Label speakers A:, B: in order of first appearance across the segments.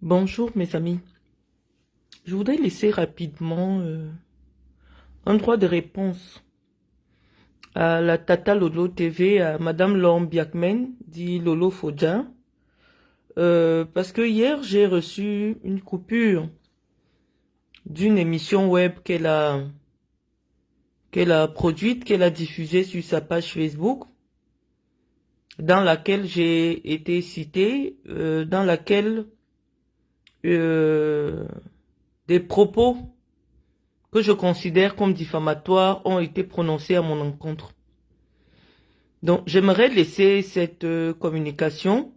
A: Bonjour mes amis, je voudrais laisser rapidement un droit de réponse à la Tata Lolo TV, à Madame Laure Biakmen, dit Lolo Fodja, parce que hier j'ai reçu une coupure d'une émission web qu'elle a produite, qu'elle a diffusée sur sa page Facebook, dans laquelle j'ai été citée, dans laquelle euh, des propos que je considère comme diffamatoires ont été prononcés à mon encontre. Donc, j'aimerais laisser cette communication.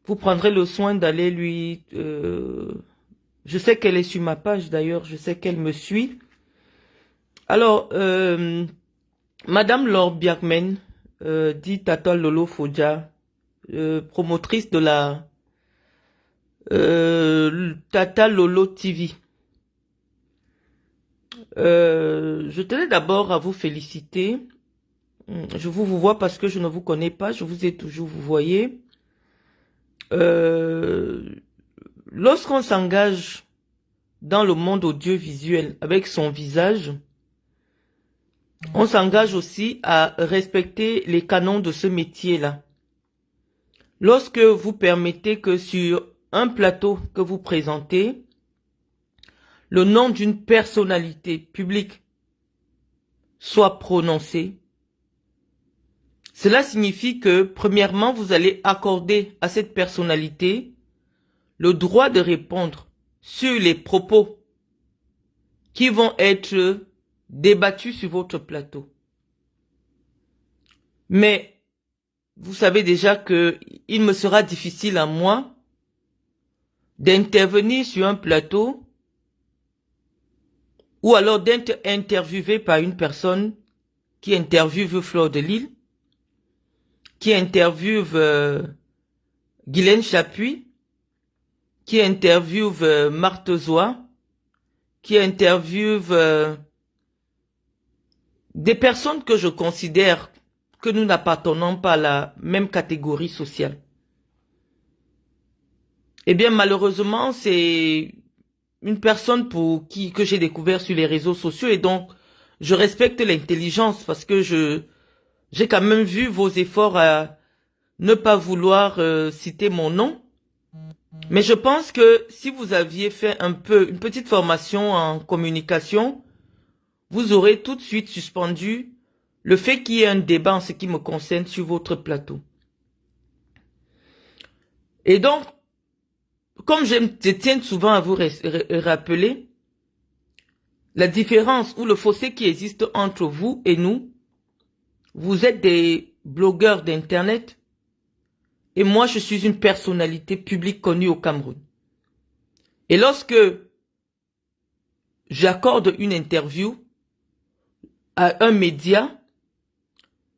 A: Vous prendrez le soin d'aller lui... je sais qu'elle est sur ma page d'ailleurs, je sais qu'elle me suit. Alors, Madame Laure Biakmen, dit Tata Lolo Fodja, promotrice de la Tata Lolo TV. Je tenais d'abord à vous féliciter. Je vous vois parce que je ne vous connais pas, je vous ai toujours vous voyez. Lorsqu'on s'engage dans le monde audiovisuel avec son visage, on s'engage aussi à respecter les canons de ce métier-là. Lorsque vous permettez que sur un plateau que vous présentez, le nom d'une personnalité publique soit prononcé, cela signifie que, premièrement, vous allez accorder à cette personnalité le droit de répondre sur les propos qui vont être débattus sur votre plateau. Mais vous savez déjà que il me sera difficile à moi d'intervenir sur un plateau ou alors d'être interviewé par une personne qui interviewe Fleur de Lys, qui interviewe Guylaine Chapuis, qui interviewe Marthe Zoa, qui interviewe des personnes que je considère que nous n'appartenons pas à la même catégorie sociale. Eh bien, malheureusement, c'est une personne que j'ai découvert sur les réseaux sociaux et donc je respecte l'intelligence parce que j'ai quand même vu vos efforts à ne pas vouloir citer mon nom. Mais je pense que si vous aviez fait une petite formation en communication, vous aurez tout de suite suspendu le fait qu'il y ait un débat en ce qui me concerne sur votre plateau. Et donc, comme je tiens souvent à vous rappeler, la différence ou le fossé qui existe entre vous et nous, vous êtes des blogueurs d'internet et moi je suis une personnalité publique connue au Cameroun. Et lorsque j'accorde une interview à un média,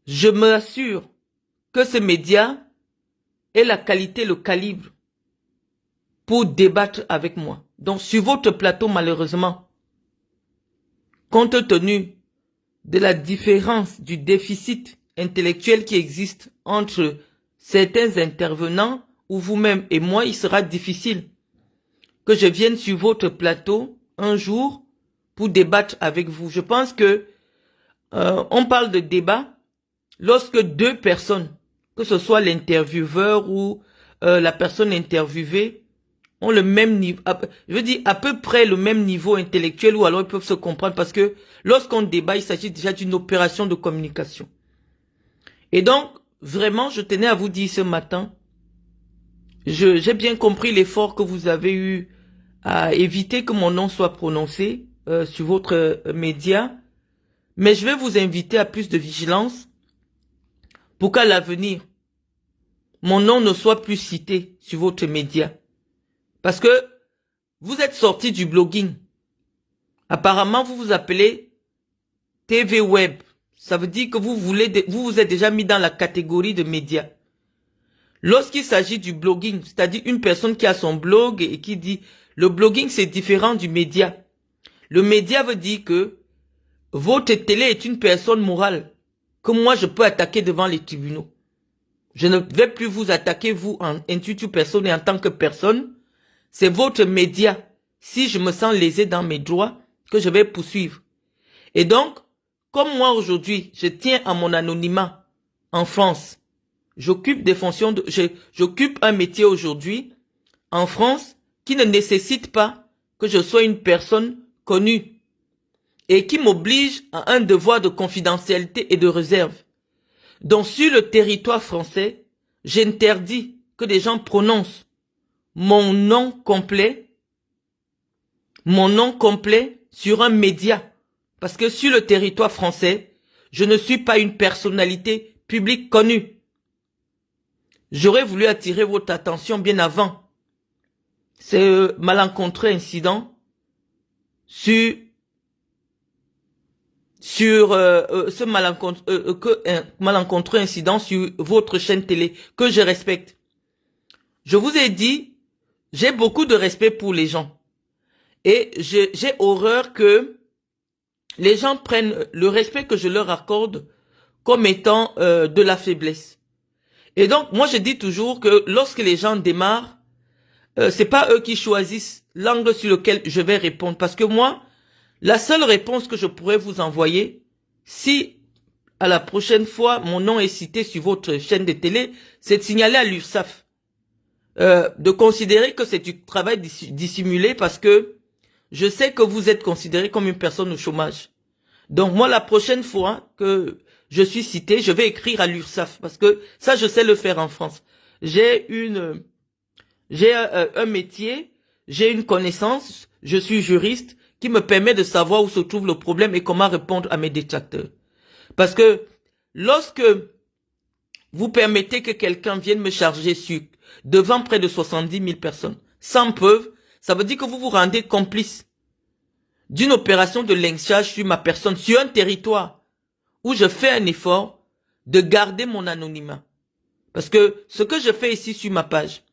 A: je m'assure que ce média ait la qualité, le calibre pour débattre avec moi. Donc sur votre plateau, malheureusement, compte tenu de la différence du déficit intellectuel qui existe entre certains intervenants ou vous-même et moi, il sera difficile que je vienne sur votre plateau un jour pour débattre avec vous. Je pense que on parle de débat lorsque deux personnes, que ce soit l'intervieweur ou la personne interviewée, ont le même niveau, je veux dire à peu près le même niveau intellectuel ou alors ils peuvent se comprendre parce que lorsqu'on débat, il s'agit déjà d'une opération de communication. Et donc, vraiment, je tenais à vous dire ce matin, j'ai bien compris l'effort que vous avez eu à éviter que mon nom soit prononcé sur votre média, mais je vais vous inviter à plus de vigilance pour qu'à l'avenir, mon nom ne soit plus cité sur votre média. Parce que vous êtes sorti du blogging. Apparemment, vous vous appelez TV Web. Ça veut dire que vous vous êtes déjà mis dans la catégorie de médias. Lorsqu'il s'agit du blogging, c'est-à-dire une personne qui a son blog et qui dit le blogging c'est différent du média. Le média veut dire que votre télé est une personne morale que moi je peux attaquer devant les tribunaux. Je ne vais plus vous attaquer vous en intuitu personne et en tant que personne. c'est votre média, si je me sens lésé dans mes droits, que je vais poursuivre. Et donc, comme moi aujourd'hui, je tiens à mon anonymat en France, j'occupe des fonctions, j'occupe un métier aujourd'hui en France qui ne nécessite pas que je sois une personne connue et qui m'oblige à un devoir de confidentialité et de réserve. Donc sur le territoire français, j'interdis que des gens prononcent mon nom complet sur un média. Parce que sur le territoire français, je ne suis pas une personnalité publique connue. J'aurais voulu attirer votre attention bien avant ce malencontreux incident sur ce malencontreux incident sur votre chaîne télé que je respecte. Je vous ai dit, j'ai beaucoup de respect pour les gens et j'ai horreur que les gens prennent le respect que je leur accorde comme étant de la faiblesse. Et donc moi je dis toujours que lorsque les gens démarrent, c'est pas eux qui choisissent l'angle sur lequel je vais répondre. Parce que moi, la seule réponse que je pourrais vous envoyer, si à la prochaine fois mon nom est cité sur votre chaîne de télé, c'est de signaler à l'URSSAF, de considérer que c'est du travail dissimulé parce que je sais que vous êtes considéré comme une personne au chômage. Donc moi, la prochaine fois que je suis cité, je vais écrire à l'URSSAF parce que ça, je sais le faire en France. J'ai un métier, j'ai une connaissance, je suis juriste, qui me permet de savoir où se trouve le problème et comment répondre à mes détracteurs. Parce que lorsque vous permettez que quelqu'un vienne me charger devant près de 70 000 personnes, sans preuve, ça veut dire que vous vous rendez complice d'une opération de lynchage sur ma personne, sur un territoire où je fais un effort de garder mon anonymat. Parce que ce que je fais ici sur ma page,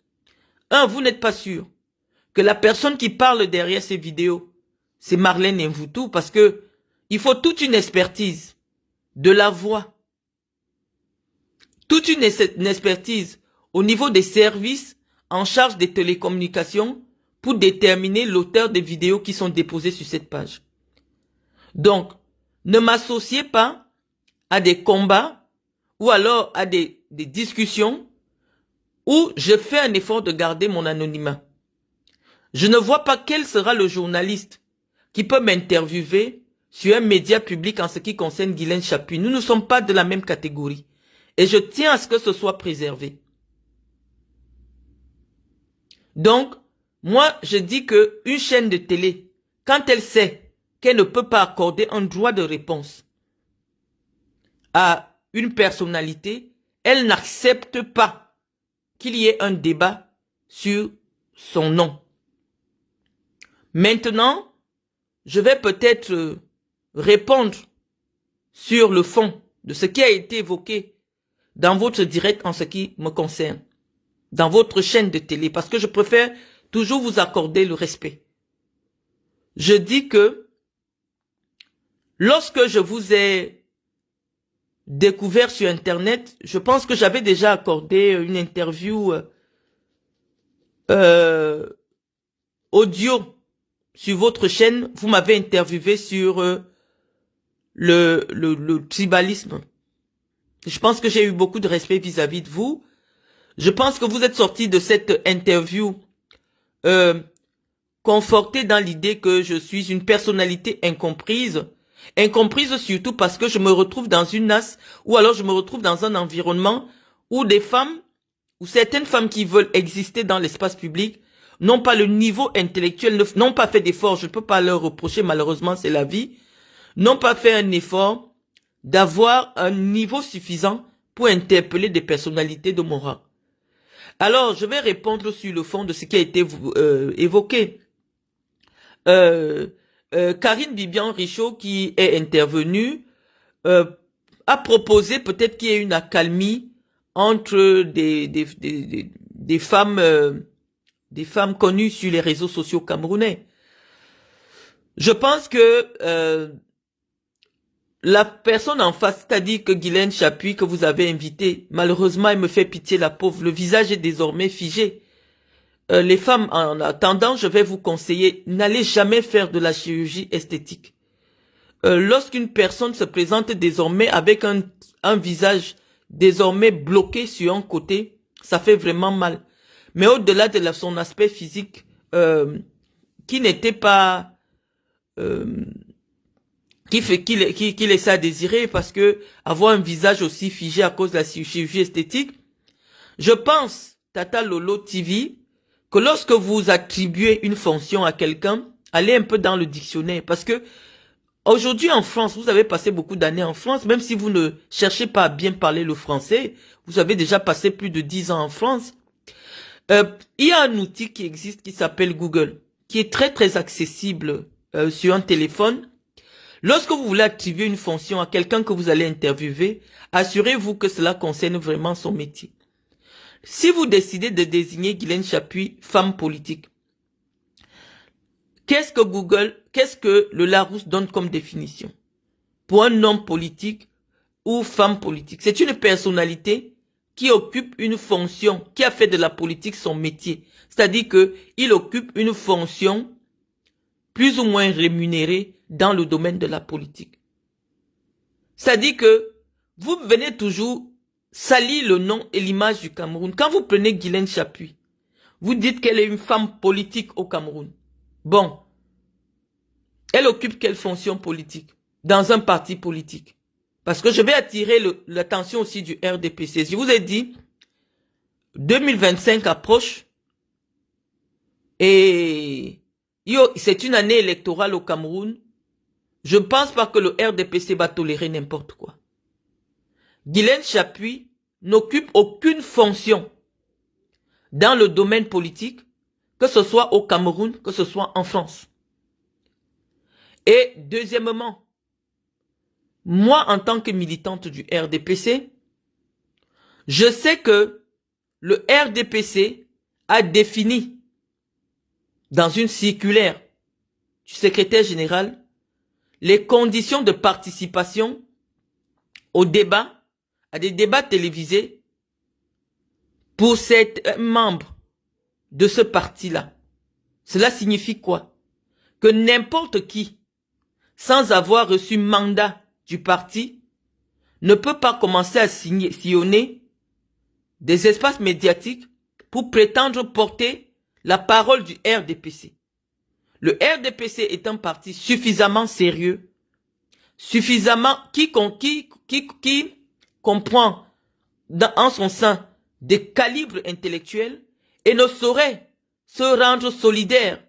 A: vous n'êtes pas sûr que la personne qui parle derrière ces vidéos, c'est Marlène Mvutu, parce que il faut toute une expertise de la voix, toute une expertise au niveau des services en charge des télécommunications pour déterminer l'auteur des vidéos qui sont déposées sur cette page. Donc, ne m'associez pas à des combats ou alors à des discussions où je fais un effort de garder mon anonymat. Je ne vois pas quel sera le journaliste qui peut m'interviewer sur un média public en ce qui concerne Guylaine Chapuis. Nous ne sommes pas de la même catégorie. Et je tiens à ce que ce soit préservé. Donc, moi, je dis que une chaîne de télé, quand elle sait qu'elle ne peut pas accorder un droit de réponse à une personnalité, elle n'accepte pas qu'il y ait un débat sur son nom. Maintenant, je vais peut-être répondre sur le fond de ce qui a été évoqué dans votre direct en ce qui me concerne, dans votre chaîne de télé, parce que je préfère toujours vous accorder le respect. Je dis que lorsque je vous ai découvert sur Internet, je pense que j'avais déjà accordé une interview audio sur votre chaîne. Vous m'avez interviewé sur le tribalisme. Je pense que j'ai eu beaucoup de respect vis-à-vis de vous. Je pense que vous êtes sorti de cette interview conforté dans l'idée que je suis une personnalité incomprise. Incomprise surtout parce que je me retrouve dans une nasse ou alors je me retrouve dans un environnement où des femmes ou certaines femmes qui veulent exister dans l'espace public n'ont pas le niveau intellectuel, n'ont pas fait d'effort, je ne peux pas leur reprocher, malheureusement c'est la vie, n'ont pas fait un effort d'avoir un niveau suffisant pour interpeller des personnalités de mon rang. Alors, je vais répondre sur le fond de ce qui a été évoqué. Karine Bibian-Richaud, qui est intervenue, a proposé peut-être qu'il y ait une accalmie entre des femmes connues sur les réseaux sociaux camerounais. Je pense que la personne en face, c'est-à-dire que Guylaine Chapuis, que vous avez invité, malheureusement, elle me fait pitié, la pauvre. Le visage est désormais figé. les femmes en attendant, je vais vous conseiller, n'allez jamais faire de la chirurgie esthétique. Lorsqu'une personne se présente désormais avec un visage désormais bloqué sur un côté, ça fait vraiment mal. Mais au-delà de son aspect physique, qui n'était pas... qui laisse à désirer, parce que avoir un visage aussi figé à cause de la chirurgie esthétique, je pense, Tata Lolo TV, que lorsque vous attribuez une fonction à quelqu'un, allez un peu dans le dictionnaire, parce que aujourd'hui en France, vous avez passé beaucoup d'années en France, même si vous ne cherchez pas à bien parler le français, vous avez déjà passé plus de 10 ans en France. Il y a un outil qui existe qui s'appelle Google, qui est très très accessible sur un téléphone. Lorsque vous voulez attribuer une fonction à quelqu'un que vous allez interviewer, assurez-vous que cela concerne vraiment son métier. Si vous décidez de désigner Guylaine Chapuis, femme politique, qu'est-ce que le Larousse donne comme définition? Pour un homme politique ou femme politique, c'est une personnalité qui occupe une fonction, qui a fait de la politique son métier. C'est-à-dire qu'il occupe une fonction plus ou moins rémunérée dans le domaine de la politique. C'est-à-dire que vous venez toujours salir le nom et l'image du Cameroun. Quand vous prenez Guylaine Chapuis, vous dites qu'elle est une femme politique au Cameroun. Bon, elle occupe quelle fonction politique dans un parti politique? Parce que je vais attirer l'attention aussi du RDPC. Je vous ai dit, 2025 approche et c'est une année électorale au Cameroun. Je ne pense pas que le RDPC va tolérer n'importe quoi. Guylaine Chapuis n'occupe aucune fonction dans le domaine politique, que ce soit au Cameroun, que ce soit en France. Et deuxièmement, moi en tant que militante du RDPC, je sais que le RDPC a défini dans une circulaire du secrétaire général les conditions de participation au débat, à des débats télévisés pour ces membres de ce parti-là. Cela signifie quoi? Que n'importe qui, sans avoir reçu mandat du parti, ne peut pas commencer à sillonner des espaces médiatiques pour prétendre porter la parole du RDPC. Le RDPC est un parti suffisamment sérieux, suffisamment qui comprend en son sein des calibres intellectuels et ne saurait se rendre solidaire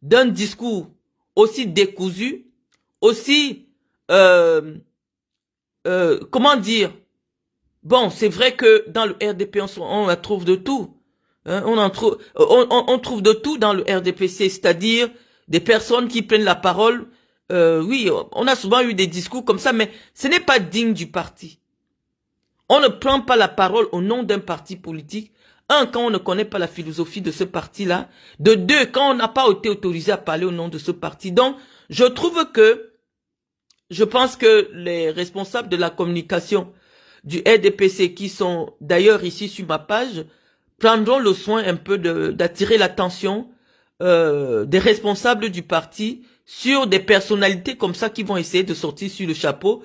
A: d'un discours aussi décousu, aussi, comment dire, bon, c'est vrai que dans le RDP, on la trouve de tout. Hein, on trouve de tout dans le RDPC, c'est-à-dire des personnes qui prennent la parole. Oui, on a souvent eu des discours comme ça, mais ce n'est pas digne du parti. On ne prend pas la parole au nom d'un parti politique. Un, quand on ne connaît pas la philosophie de ce parti-là. De deux, quand on n'a pas été autorisé à parler au nom de ce parti. Donc, je pense que les responsables de la communication du RDPC, qui sont d'ailleurs ici sur ma page, prendront le soin un peu d'attirer l'attention des responsables du parti sur des personnalités comme ça qui vont essayer de sortir sur le chapeau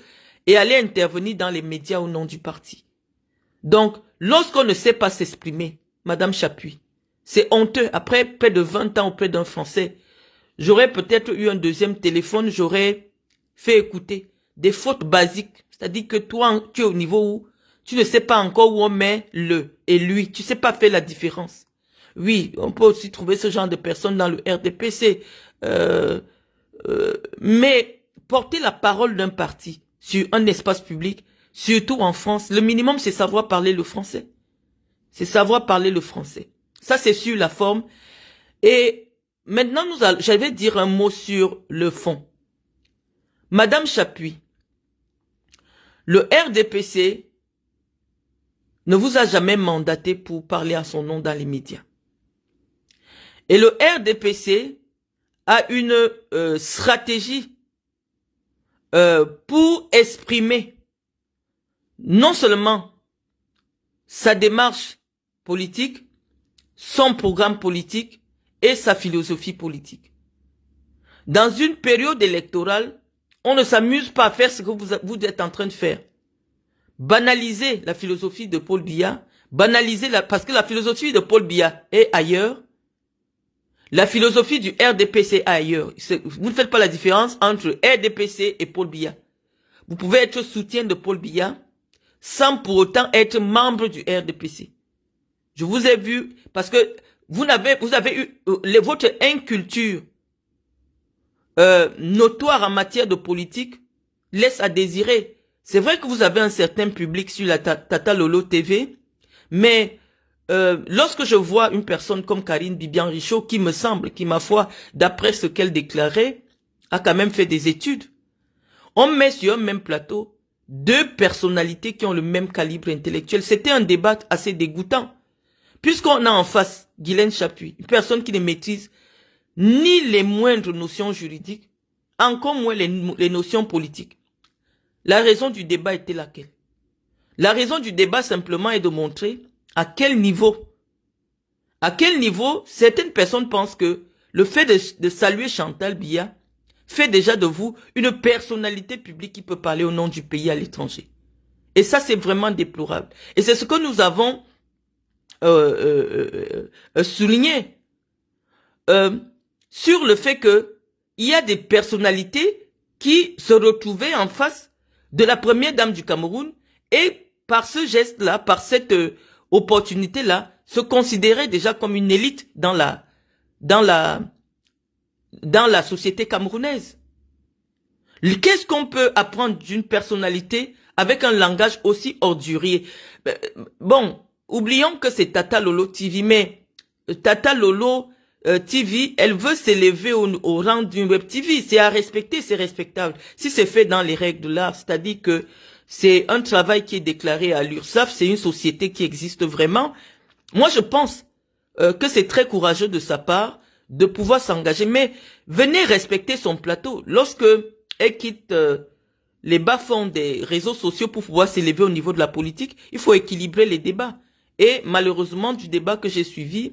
A: et aller intervenir dans les médias au nom du parti. Donc, lorsqu'on ne sait pas s'exprimer, Madame Chapuis, c'est honteux. Après près de 20 ans auprès d'un Français, j'aurais peut-être eu un deuxième téléphone, j'aurais fait écouter des fautes basiques. C'est-à-dire que toi, tu es au niveau où tu ne sais pas encore où on met le et lui. Tu ne sais pas faire la différence. Oui, on peut aussi trouver ce genre de personnes dans le RDPC. Mais porter la parole d'un parti sur un espace public, surtout en France, le minimum c'est savoir parler le français. C'est savoir parler le français. Ça c'est sur la forme. Et maintenant, je vais dire un mot sur le fond. Madame Chapuis, le RDPC ne vous a jamais mandaté pour parler à son nom dans les médias. Et le RDPC a une stratégie pour exprimer non seulement sa démarche politique, son programme politique et sa philosophie politique. Dans une période électorale, on ne s'amuse pas à faire ce que vous êtes en train de faire. Banaliser la philosophie de Paul Biya, parce que la philosophie de Paul Biya est ailleurs, la philosophie du RDPC est ailleurs. Vous ne faites pas la différence entre RDPC et Paul Biya. Vous pouvez être soutien de Paul Biya sans pour autant être membre du RDPC. Je vous ai vu parce que vous avez eu votre inculture notoire en matière de politique laisse à désirer. C'est vrai que vous avez un certain public sur la Tata Lolo TV, mais lorsque je vois une personne comme Karine Bibian Richaud, qui me semble, qui ma foi, d'après ce qu'elle déclarait, a quand même fait des études, on met sur un même plateau deux personnalités qui ont le même calibre intellectuel. C'était un débat assez dégoûtant, puisqu'on a en face Guylaine Chapuis, une personne qui ne maîtrise ni les moindres notions juridiques, encore moins les notions politiques. La raison du débat était laquelle? La raison du débat simplement est de montrer à quel niveau certaines personnes pensent que le fait de saluer Chantal Biya fait déjà de vous une personnalité publique qui peut parler au nom du pays à l'étranger. Et ça, c'est vraiment déplorable. Et c'est ce que nous avons souligné sur le fait que il y a des personnalités qui se retrouvaient en face de la première dame du Cameroun et par ce geste-là, par cette opportunité-là, se considéraient déjà comme une élite dans la société camerounaise. Qu'est-ce qu'on peut apprendre d'une personnalité avec un langage aussi ordurier? Bon, oublions que c'est Tata Lolo TV, mais Tata Lolo TV, elle veut s'élever au rang d'une web TV. C'est à respecter, c'est respectable. Si c'est fait dans les règles de l'art, c'est-à-dire que c'est un travail qui est déclaré à l'URSSAF, c'est une société qui existe vraiment. Moi, je pense que c'est très courageux de sa part de pouvoir s'engager. Mais venez respecter son plateau. Lorsque elle quitte les bas-fonds des réseaux sociaux pour pouvoir s'élever au niveau de la politique, il faut équilibrer les débats. Et malheureusement, du débat que j'ai suivi,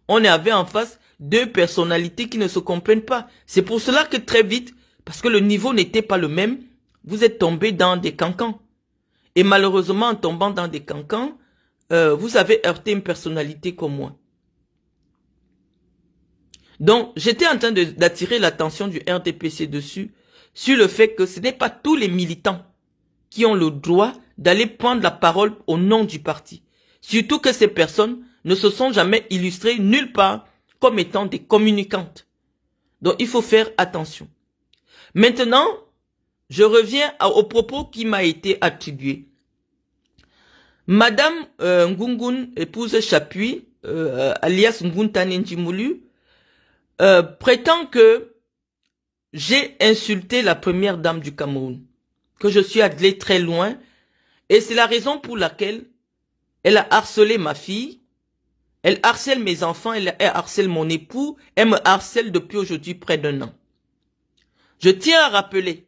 A: on avait en face deux personnalités qui ne se comprennent pas. C'est pour cela que très vite, parce que le niveau n'était pas le même, vous êtes tombé dans des cancans. Et malheureusement, en tombant dans des cancans, vous avez heurté une personnalité comme moi. Donc, j'étais en train d'attirer l'attention du RDPC dessus, sur le fait que ce n'est pas tous les militants qui ont le droit d'aller prendre la parole au nom du parti. Surtout que ces personnes ne se sont jamais illustrées nulle part comme étant des communicantes. Donc, il faut faire attention. Maintenant, je reviens aux propos qui m'a été attribué. Madame Ngungun, épouse Chapuis, alias Nguntane Njimulu, prétend que j'ai insulté la première dame du Cameroun, que je suis allé très loin, et c'est la raison pour laquelle elle a harcelé ma fille, elle harcèle mes enfants, elle harcèle mon époux, elle me harcèle depuis aujourd'hui près d'1 an. Je tiens à rappeler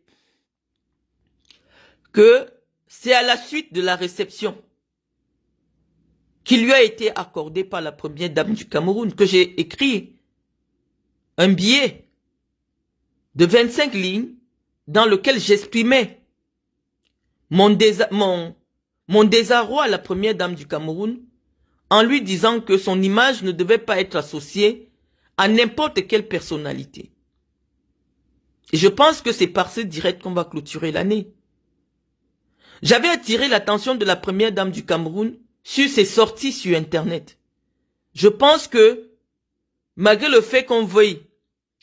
A: que c'est à la suite de la réception qui lui a été accordée par la première dame du Cameroun que j'ai écrit un billet de 25 lignes dans lequel j'exprimais mon désarroi à la première dame du Cameroun en lui disant que son image ne devait pas être associée à n'importe quelle personnalité. Et je pense que c'est par ce direct qu'on va clôturer l'année. J'avais attiré l'attention de la première dame du Cameroun sur ses sorties sur Internet. Je pense que, malgré le fait qu'on veuille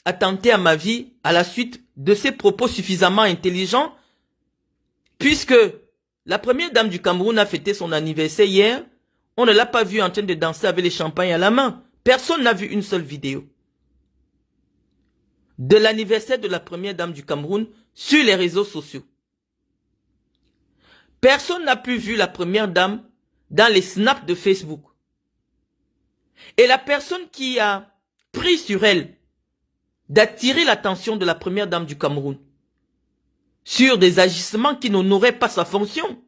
A: attenter à ma vie à la suite de ces propos suffisamment intelligents, puisque la première dame du Cameroun a fêté son anniversaire hier, on ne l'a pas vue en train de danser avec les champagnes à la main. Personne n'a vu une seule vidéo de l'anniversaire de la première dame du Cameroun sur les réseaux sociaux. Personne n'a pu voir la première dame dans les snaps de Facebook. Et la personne qui a pris sur elle d'attirer l'attention de la première dame du Cameroun sur des agissements qui n'honoraient pas sa fonction.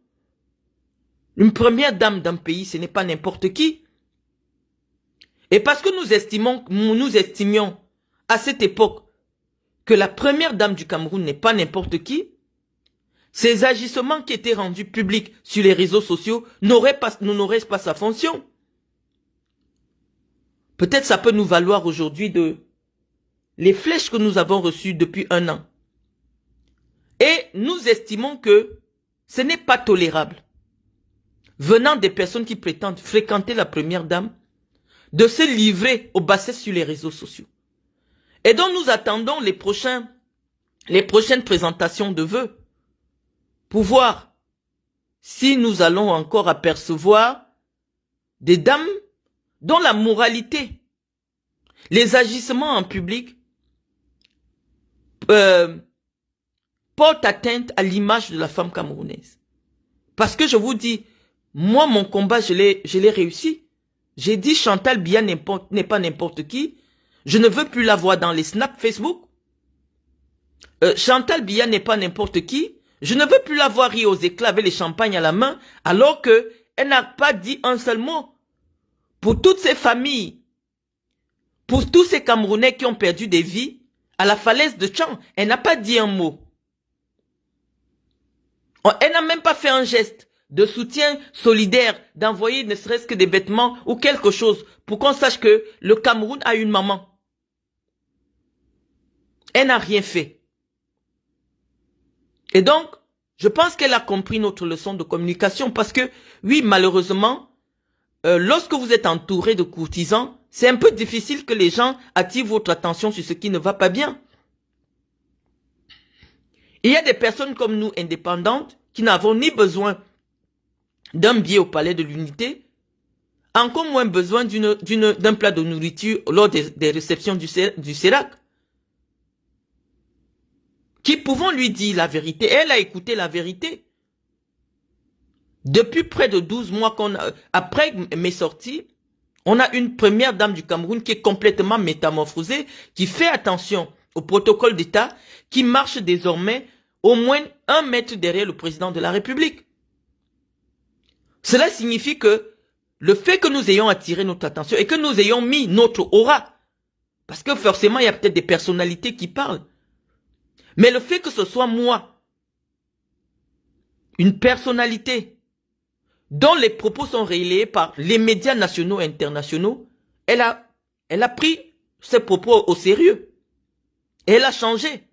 A: Une première dame d'un pays, ce n'est pas n'importe qui. Et parce que nous estimions à cette époque que la première dame du Cameroun n'est pas n'importe qui, ces agissements qui étaient rendus publics sur les réseaux sociaux n'auraient pas sa fonction. Peut-être ça peut nous valoir aujourd'hui les flèches que nous avons reçues depuis 1 an. Et nous estimons que ce n'est pas tolérable, venant des personnes qui prétendent fréquenter la première dame, de se livrer aux bassesses sur les réseaux sociaux. Et donc nous attendons les prochaines présentations de vœux pour voir si nous allons encore apercevoir des dames dont la moralité, les agissements en public portent atteinte à l'image de la femme camerounaise. Parce que je vous dis, moi mon combat je l'ai réussi. J'ai dit Chantal Biya n'est pas n'importe qui. Je ne veux plus la voir dans les snaps Facebook. Chantal Biya n'est pas n'importe qui. Je ne veux plus la voir rire aux éclats avec les champagnes à la main, alors qu'elle n'a pas dit un seul mot. Pour toutes ces familles, pour tous ces Camerounais qui ont perdu des vies, à la falaise de Tchang, elle n'a pas dit un mot. Elle n'a même pas fait un geste de soutien solidaire, d'envoyer ne serait-ce que des vêtements ou quelque chose pour qu'on sache que le Cameroun a une maman. Elle n'a rien fait. Et donc, je pense qu'elle a compris notre leçon de communication parce que, oui, malheureusement, lorsque vous êtes entouré de courtisans, c'est un peu difficile que les gens attirent votre attention sur ce qui ne va pas bien. Il y a des personnes comme nous, indépendantes, qui n'avons ni besoin d'un billet au palais de l'unité, encore moins besoin d'un plat de nourriture lors des réceptions du CERAC. Qui pouvons lui dire la vérité. Elle a écouté la vérité. Depuis près de 12 mois après mes sorties, on a une première dame du Cameroun qui est complètement métamorphosée, qui fait attention au protocole d'État, qui marche désormais au moins 1 mètre derrière le président de la République. Cela signifie que le fait que nous ayons attiré notre attention et que nous ayons mis notre aura, parce que forcément il y a peut-être des personnalités qui parlent, mais le fait que ce soit moi, une personnalité dont les propos sont relayés par les médias nationaux et internationaux, elle a pris ses propos au sérieux. Et elle a changé.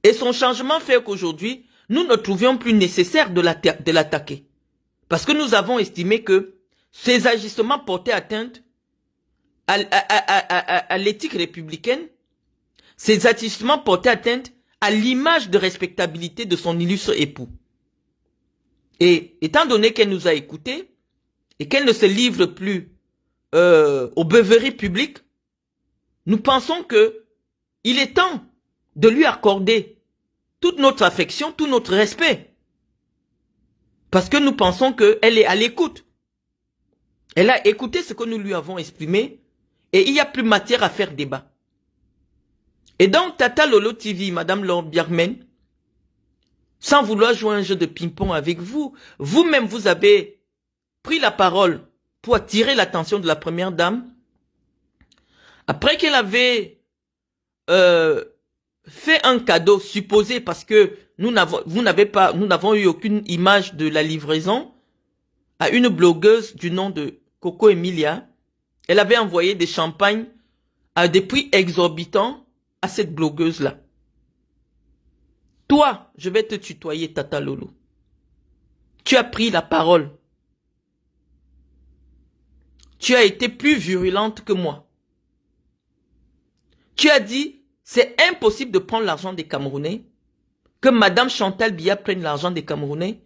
A: Et son changement fait qu'aujourd'hui, nous ne trouvions plus nécessaire de l'attaquer. Parce que nous avons estimé que ces agissements portaient atteinte à l'éthique républicaine. Ces agissements portaient atteinte à l'image de respectabilité de son illustre époux. Et étant donné qu'elle nous a écoutés et qu'elle ne se livre plus aux beuveries publiques, nous pensons que il est temps de lui accorder toute notre affection, tout notre respect. Parce que nous pensons qu'elle est à l'écoute. Elle a écouté ce que nous lui avons exprimé et il n'y a plus matière à faire débat. Et donc, Tata Lolo TV, Madame Laure Biarmen, sans vouloir jouer un jeu de ping-pong avec vous, vous-même vous avez pris la parole pour attirer l'attention de la première dame, après qu'elle avait fait un cadeau supposé parce que nous n'avons eu aucune image de la livraison à une blogueuse du nom de Coco Emilia. Elle avait envoyé des champagnes à des prix exorbitants à cette blogueuse-là. Toi, je vais te tutoyer, Tata Lolo. Tu as pris la parole. Tu as été plus virulente que moi. Tu as dit, c'est impossible de prendre l'argent des Camerounais, que Madame Chantal Biya prenne l'argent des Camerounais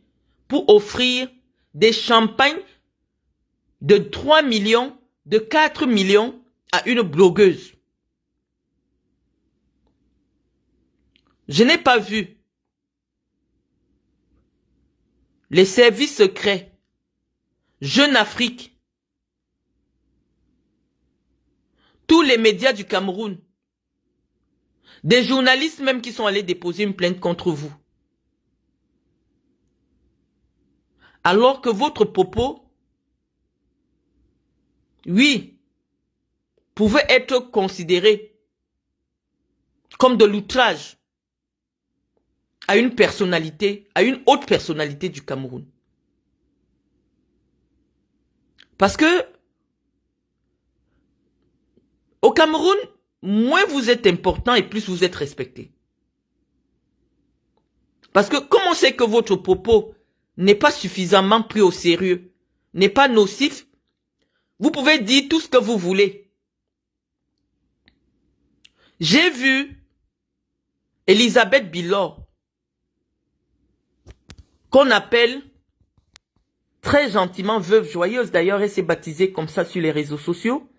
A: pour offrir des champagnes de 3 millions, de 4 millions à une blogueuse. Je n'ai pas vu les services secrets, Jeune Afrique, tous les médias du Cameroun, des journalistes même qui sont allés déposer une plainte contre vous. Alors que votre propos oui, pouvait être considéré comme de l'outrage à une personnalité, à une haute personnalité du Cameroun. Parce que au Cameroun, moins vous êtes important et plus vous êtes respecté. Parce que comme on sait que votre propos n'est pas suffisamment pris au sérieux, n'est pas nocif, vous pouvez dire tout ce que vous voulez. J'ai vu Elisabeth Bilor, qu'on appelle très gentiment veuve joyeuse, d'ailleurs elle s'est baptisée comme ça sur les réseaux sociaux,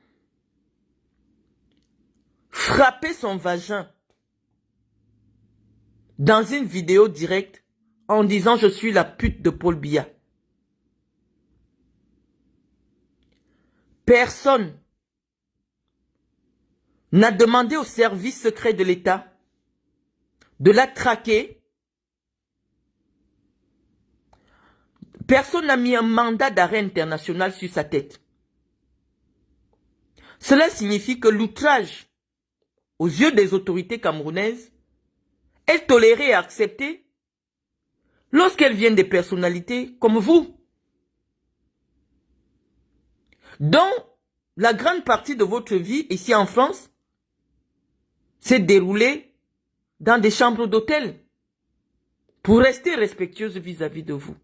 A: frapper son vagin dans une vidéo directe en disant je suis la pute de Paul Biya. Personne n'a demandé au service secret de l'État de la traquer. Personne n'a mis un mandat d'arrêt international sur sa tête. Cela signifie que l'outrage aux yeux des autorités camerounaises est toléré et accepté lorsqu'elles viennent des personnalités comme vous, dont la grande partie de votre vie ici en France s'est déroulée dans des chambres d'hôtel pour rester respectueuse vis-à-vis de vous.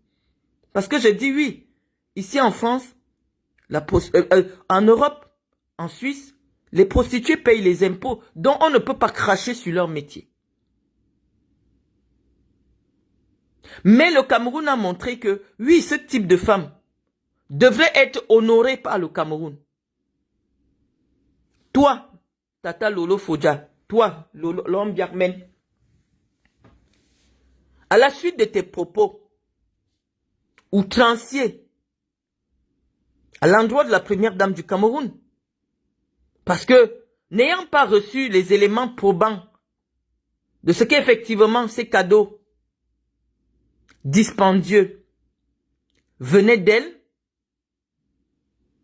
A: Parce que je dis oui, ici en France, en Europe, en Suisse, les prostituées payent les impôts dont on ne peut pas cracher sur leur métier. Mais le Cameroun a montré que, oui, ce type de femme devrait être honoré par le Cameroun. Toi, Tata Lolo Fodja, toi, l'homme Biakmen, à la suite de tes propos outranciers à l'endroit de la première dame du Cameroun, parce que, n'ayant pas reçu les éléments probants de ce qu'effectivement ces cadeaux dispendieux venaient d'elle,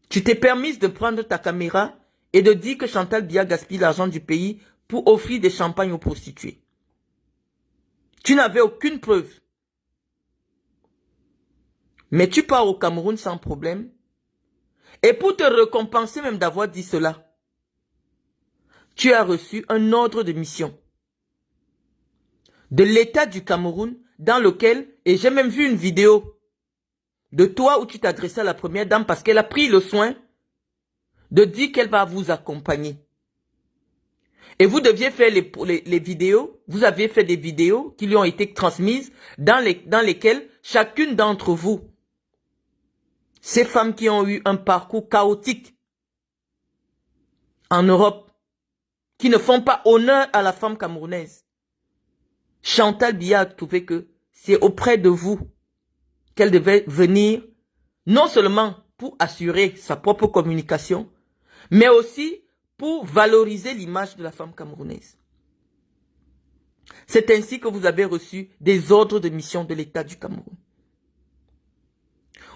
A: tu t'es permise de prendre ta caméra et de dire que Chantal Biya gaspille l'argent du pays pour offrir des champagnes aux prostituées. Tu n'avais aucune preuve. Mais tu pars au Cameroun sans problème. Et pour te récompenser même d'avoir dit cela, tu as reçu un ordre de mission de l'État du Cameroun dans lequel, et j'ai même vu une vidéo de toi où tu t'adressais à la première dame parce qu'elle a pris le soin de dire qu'elle va vous accompagner. Et vous deviez faire les vidéos, vous aviez fait des vidéos qui lui ont été transmises dans lesquelles chacune d'entre vous, ces femmes qui ont eu un parcours chaotique en Europe, qui ne font pas honneur à la femme camerounaise, Chantal Biya a trouvé que c'est auprès de vous qu'elle devait venir, non seulement pour assurer sa propre communication, mais aussi pour valoriser l'image de la femme camerounaise. C'est ainsi que vous avez reçu des ordres de mission de l'État du Cameroun.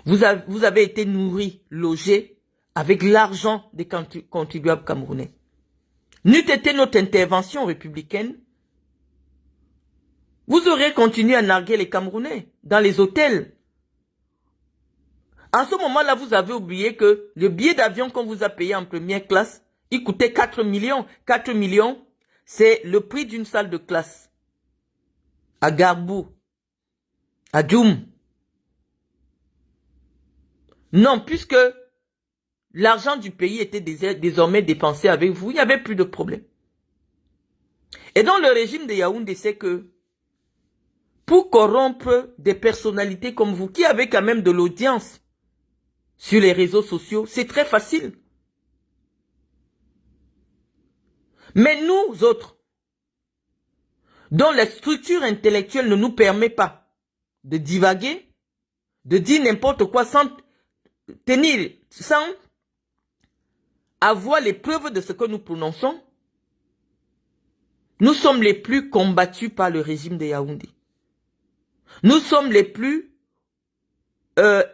A: Vous avez été nourri, logé avec l'argent des contribuables camerounais. N'eût été notre intervention républicaine, vous auriez continué à narguer les Camerounais dans les hôtels. En ce moment-là, vous avez oublié que le billet d'avion qu'on vous a payé en première classe, il coûtait 4 millions. 4 millions, c'est le prix d'une salle de classe. À Garbou, à Djoum. Non, puisque l'argent du pays était désormais dépensé avec vous, il n'y avait plus de problème. Et donc le régime de Yaoundé sait que pour corrompre des personnalités comme vous, qui avez quand même de l'audience sur les réseaux sociaux, c'est très facile. Mais nous autres, dont la structure intellectuelle ne nous permet pas de divaguer, de dire n'importe quoi sans avoir les preuves de ce que nous prononçons, nous sommes les plus combattus par le régime de Yaoundé. Nous sommes les plus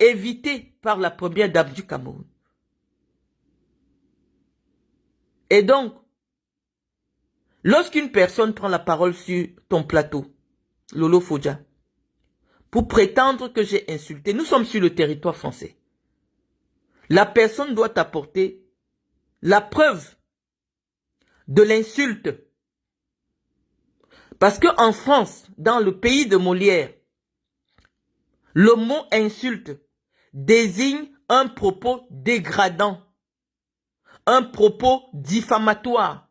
A: évités par la première dame du Cameroun. Et donc, lorsqu'une personne prend la parole sur ton plateau, Lolo Fodja, pour prétendre que j'ai insulté, nous sommes sur le territoire français. La personne doit apporter la preuve de l'insulte. Parce qu'en France, dans le pays de Molière, le mot insulte désigne un propos dégradant, un propos diffamatoire.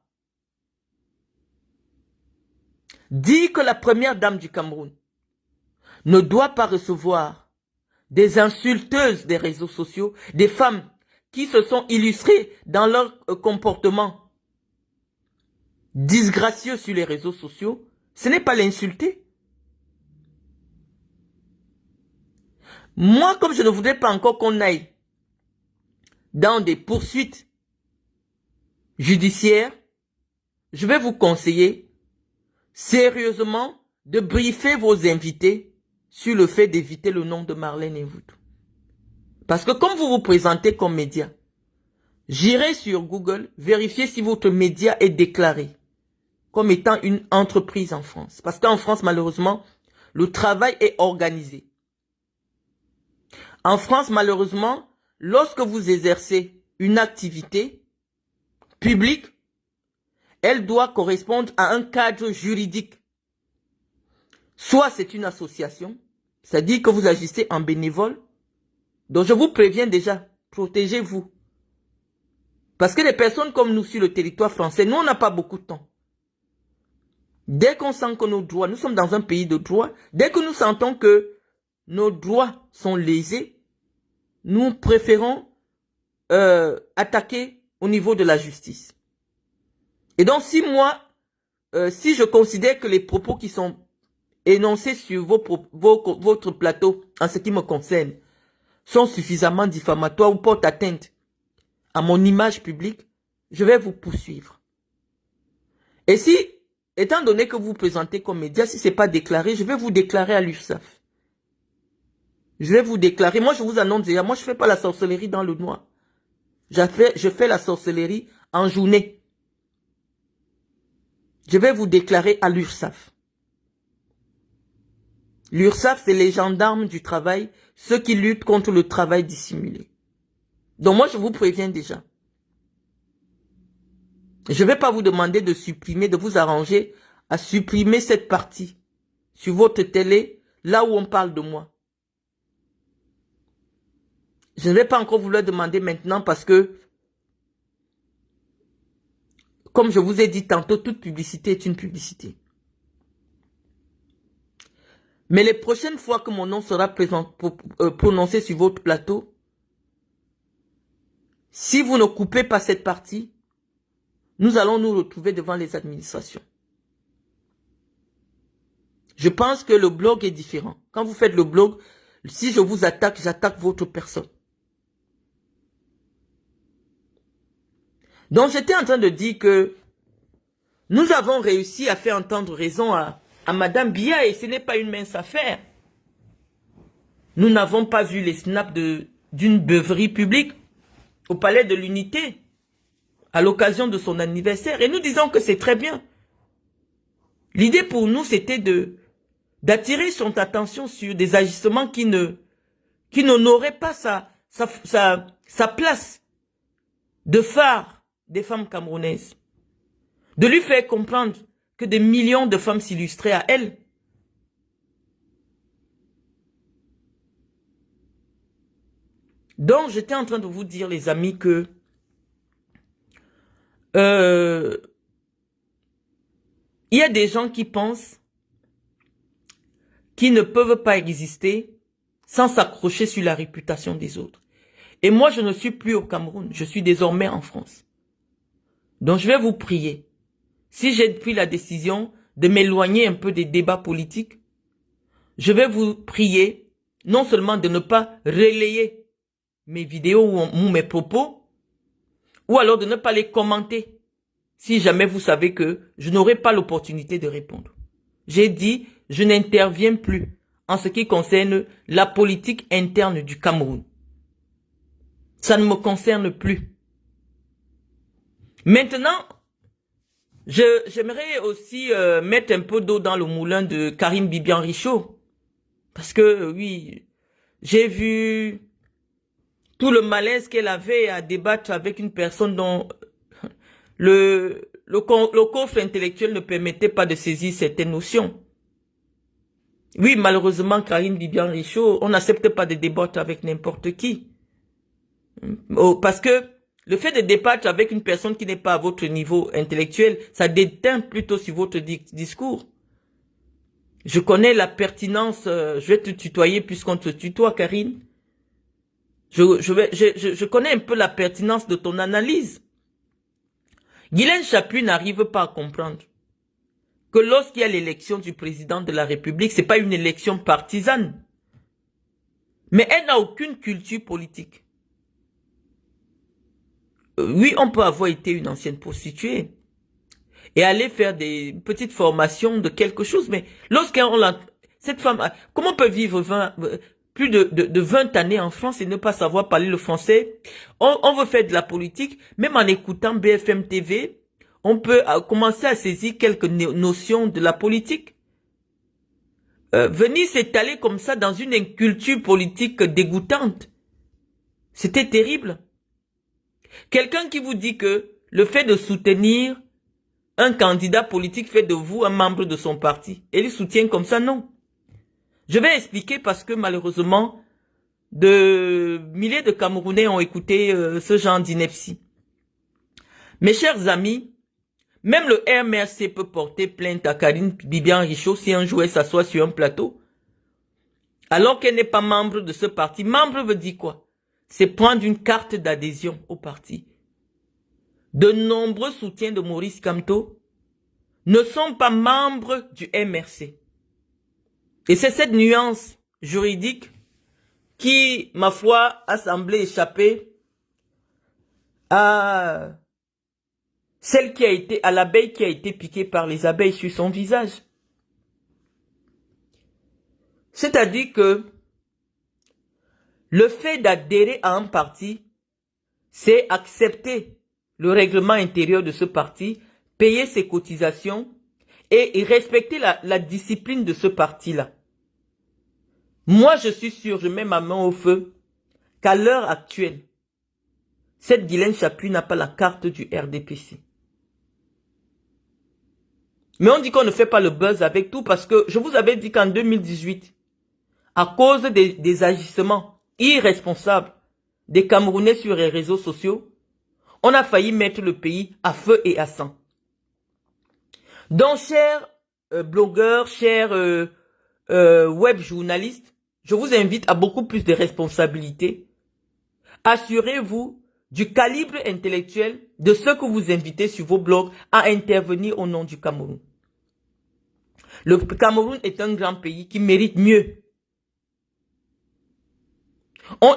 A: Dire que la première dame du Cameroun ne doit pas recevoir des insulteuses des réseaux sociaux, des femmes qui se sont illustrées dans leur comportement disgracieux sur les réseaux sociaux, ce n'est pas l'insulter. Moi, comme je ne voudrais pas encore qu'on aille dans des poursuites judiciaires, je vais vous conseiller sérieusement de briefer vos invités sur le fait d'éviter le nom de Marlène Evoudou. Parce que comme vous vous présentez comme média, j'irai sur Google vérifier si votre média est déclaré comme étant une entreprise en France. Parce qu'en France, malheureusement, le travail est organisé. En France, malheureusement, lorsque vous exercez une activité publique, elle doit correspondre à un cadre juridique. Soit c'est une association, c'est-à-dire que vous agissez en bénévole. Donc je vous préviens déjà, protégez-vous. Parce que les personnes comme nous sur le territoire français, nous on n'a pas beaucoup de temps. Dès qu'on sent que nos droits, nous sommes dans un pays de droit, dès que nous sentons que nos droits sont lésés, nous préférons attaquer au niveau de la justice. Et donc si moi, si je considère que les propos qui sont énoncés sur votre plateau, en ce qui me concerne, sont suffisamment diffamatoires ou portent atteinte à mon image publique, je vais vous poursuivre. Et si, étant donné que vous vous présentez comme média, si ce n'est pas déclaré, je vais vous déclarer à l'URSSAF. Je vais vous déclarer. Moi, je vous annonce déjà, moi, je ne fais pas la sorcellerie dans le noir. Je fais la sorcellerie en journée. Je vais vous déclarer à l'URSSAF. L'URSSAF, c'est les gendarmes du travail, ceux qui luttent contre le travail dissimulé. Donc moi, je vous préviens déjà. Je ne vais pas vous demander de supprimer, de vous arranger à supprimer cette partie sur votre télé, là où on parle de moi. Je ne vais pas encore vous le demander maintenant parce que, comme je vous ai dit tantôt, toute publicité est une publicité. Mais les prochaines fois que mon nom sera prononcé sur votre plateau, si vous ne coupez pas cette partie, nous allons nous retrouver devant les administrations. Je pense que le blog est différent. Quand vous faites le blog, si je vous attaque, j'attaque votre personne. Donc j'étais en train de dire que nous avons réussi à faire entendre raison à Madame Biya et ce n'est pas une mince affaire. Nous n'avons pas vu les snaps d'une beuverie publique au palais de l'Unité à l'occasion de son anniversaire. Et nous disons que c'est très bien. L'idée pour nous, c'était d'attirer son attention sur des agissements qui n'honoraient pas sa place de phare des femmes camerounaises. De lui faire comprendre que des millions de femmes s'illustraient à elle. Donc, j'étais en train de vous dire, les amis, que il y a des gens qui pensent qu'ils ne peuvent pas exister sans s'accrocher sur la réputation des autres. Et moi, je ne suis plus au Cameroun, je suis désormais en France. Donc, je vais vous prier. Si j'ai pris la décision de m'éloigner un peu des débats politiques, je vais vous prier non seulement de ne pas relayer mes vidéos ou mes propos, ou alors de ne pas les commenter, si jamais vous savez que je n'aurai pas l'opportunité de répondre. J'ai dit, je n'interviens plus en ce qui concerne la politique interne du Cameroun. Ça ne me concerne plus. Maintenant, j'aimerais aussi mettre un peu d'eau dans le moulin de Karim Bibian Richaud. Parce que, oui, j'ai vu tout le malaise qu'elle avait à débattre avec une personne dont le coffre intellectuel ne permettait pas de saisir certaines notions. Oui, malheureusement, Karim Bibian Richaud, on n'accepte pas de débattre avec n'importe qui. Parce que le fait de débattre avec une personne qui n'est pas à votre niveau intellectuel, ça déteint plutôt sur votre discours. Je connais la pertinence, je vais te tutoyer puisqu'on te tutoie, Karine. Je connais un peu la pertinence de ton analyse. Guylaine Chapuis n'arrive pas à comprendre que lorsqu'il y a l'élection du président de la République, c'est pas une élection partisane. Mais elle n'a aucune culture politique. Oui, on peut avoir été une ancienne prostituée et aller faire des petites formations de quelque chose, mais cette femme, comment peut vivre plus de 20 années en France et ne pas savoir parler le français? On veut faire de la politique, même en écoutant BFM TV, on peut commencer à saisir quelques notions de la politique. Venir s'étaler comme ça dans une inculture politique dégoûtante, c'était terrible. Quelqu'un qui vous dit que le fait de soutenir un candidat politique fait de vous un membre de son parti. Et il soutient comme ça, non. Je vais expliquer parce que malheureusement, de milliers de Camerounais ont écouté ce genre d'ineptie. Mes chers amis, même le RMRC peut porter plainte à Karine Bibian Richaud si un jour elle s'assoit sur un plateau. Alors qu'elle n'est pas membre de ce parti. Membre veut dire quoi? C'est prendre une carte d'adhésion au parti. De nombreux soutiens de Maurice Kamto ne sont pas membres du MRC. Et c'est cette nuance juridique qui, ma foi, a semblé échapper à celle qui a été, à l'abeille qui a été piquée par les abeilles sur son visage. C'est-à-dire que le fait d'adhérer à un parti, c'est accepter le règlement intérieur de ce parti, payer ses cotisations et respecter la discipline de ce parti-là. Moi, je suis sûr, je mets ma main au feu, qu'à l'heure actuelle, cette Guylaine Chapuis n'a pas la carte du RDPC. Mais on dit qu'on ne fait pas le buzz avec tout parce que je vous avais dit qu'en 2018, à cause des agissements irresponsables des Camerounais sur les réseaux sociaux, on a failli mettre le pays à feu et à sang. Donc, chers blogueurs, chers web journalistes, je vous invite à beaucoup plus de responsabilités. Assurez-vous du calibre intellectuel de ceux que vous invitez sur vos blogs à intervenir au nom du Cameroun. Le Cameroun est un grand pays qui mérite mieux.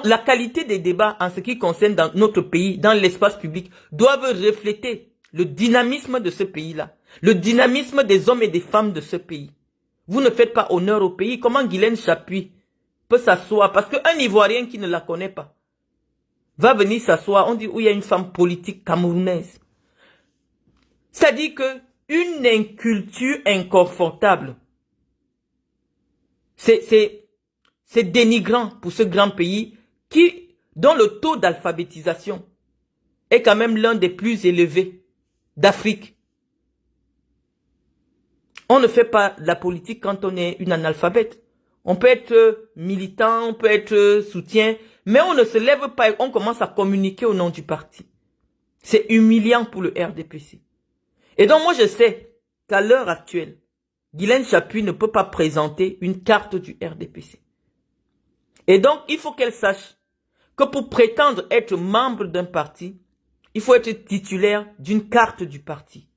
A: La qualité des débats en ce qui concerne dans notre pays, dans l'espace public, doivent refléter le dynamisme de ce pays-là, le dynamisme des hommes et des femmes de ce pays. Vous ne faites pas honneur au pays. Comment Guylaine Chapuis peut s'asseoir? Parce qu'un Ivoirien qui ne la connaît pas va venir s'asseoir, on dit où il y a une femme politique camerounaise. C'est-à-dire que une inculture inconfortable, c'est dénigrant pour ce grand pays dont le taux d'alphabétisation est quand même l'un des plus élevés d'Afrique. On ne fait pas de la politique quand on est une analphabète. On peut être militant, on peut être soutien, mais on ne se lève pas et on commence à communiquer au nom du parti. C'est humiliant pour le RDPC. Et donc moi je sais qu'à l'heure actuelle, Guylaine Chapuis ne peut pas présenter une carte du RDPC. Et donc, il faut qu'elle sache que pour prétendre être membre d'un parti, il faut être titulaire d'une carte du parti.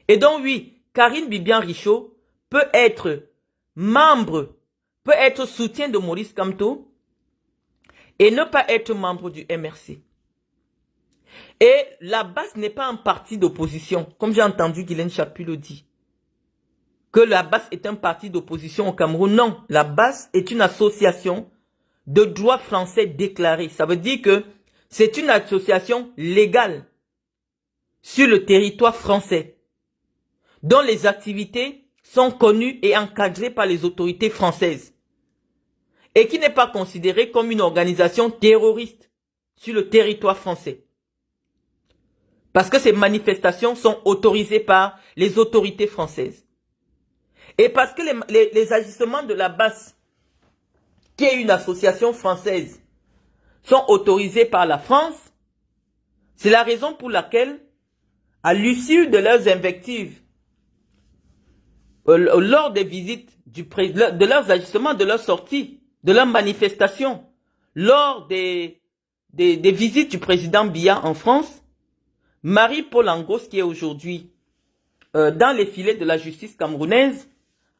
A: Et donc, oui, Karine Bibian Richaud peut être membre, peut être soutien de Maurice Kamto et ne pas être membre du MRC. Et la BAS n'est pas un parti d'opposition, comme j'ai entendu Guylaine Chapuis le dire. Que la BAS est un parti d'opposition au Cameroun. Non, la BAS est une association de droit français déclaré. Ça veut dire que c'est une association légale sur le territoire français, dont les activités sont connues et encadrées par les autorités françaises, et qui n'est pas considérée comme une organisation terroriste sur le territoire français. Parce que ces manifestations sont autorisées par les autorités françaises. Et parce que les agissements de la BAS, qui est une association française, sont autorisés par la France, c'est la raison pour laquelle, à l'issue de leurs invectives, lors des visites du président, de leurs agissements, de leurs sorties, de leurs manifestations, lors des visites du président Biya en France, Marie-Paul Angos, qui est aujourd'hui dans les filets de la justice camerounaise,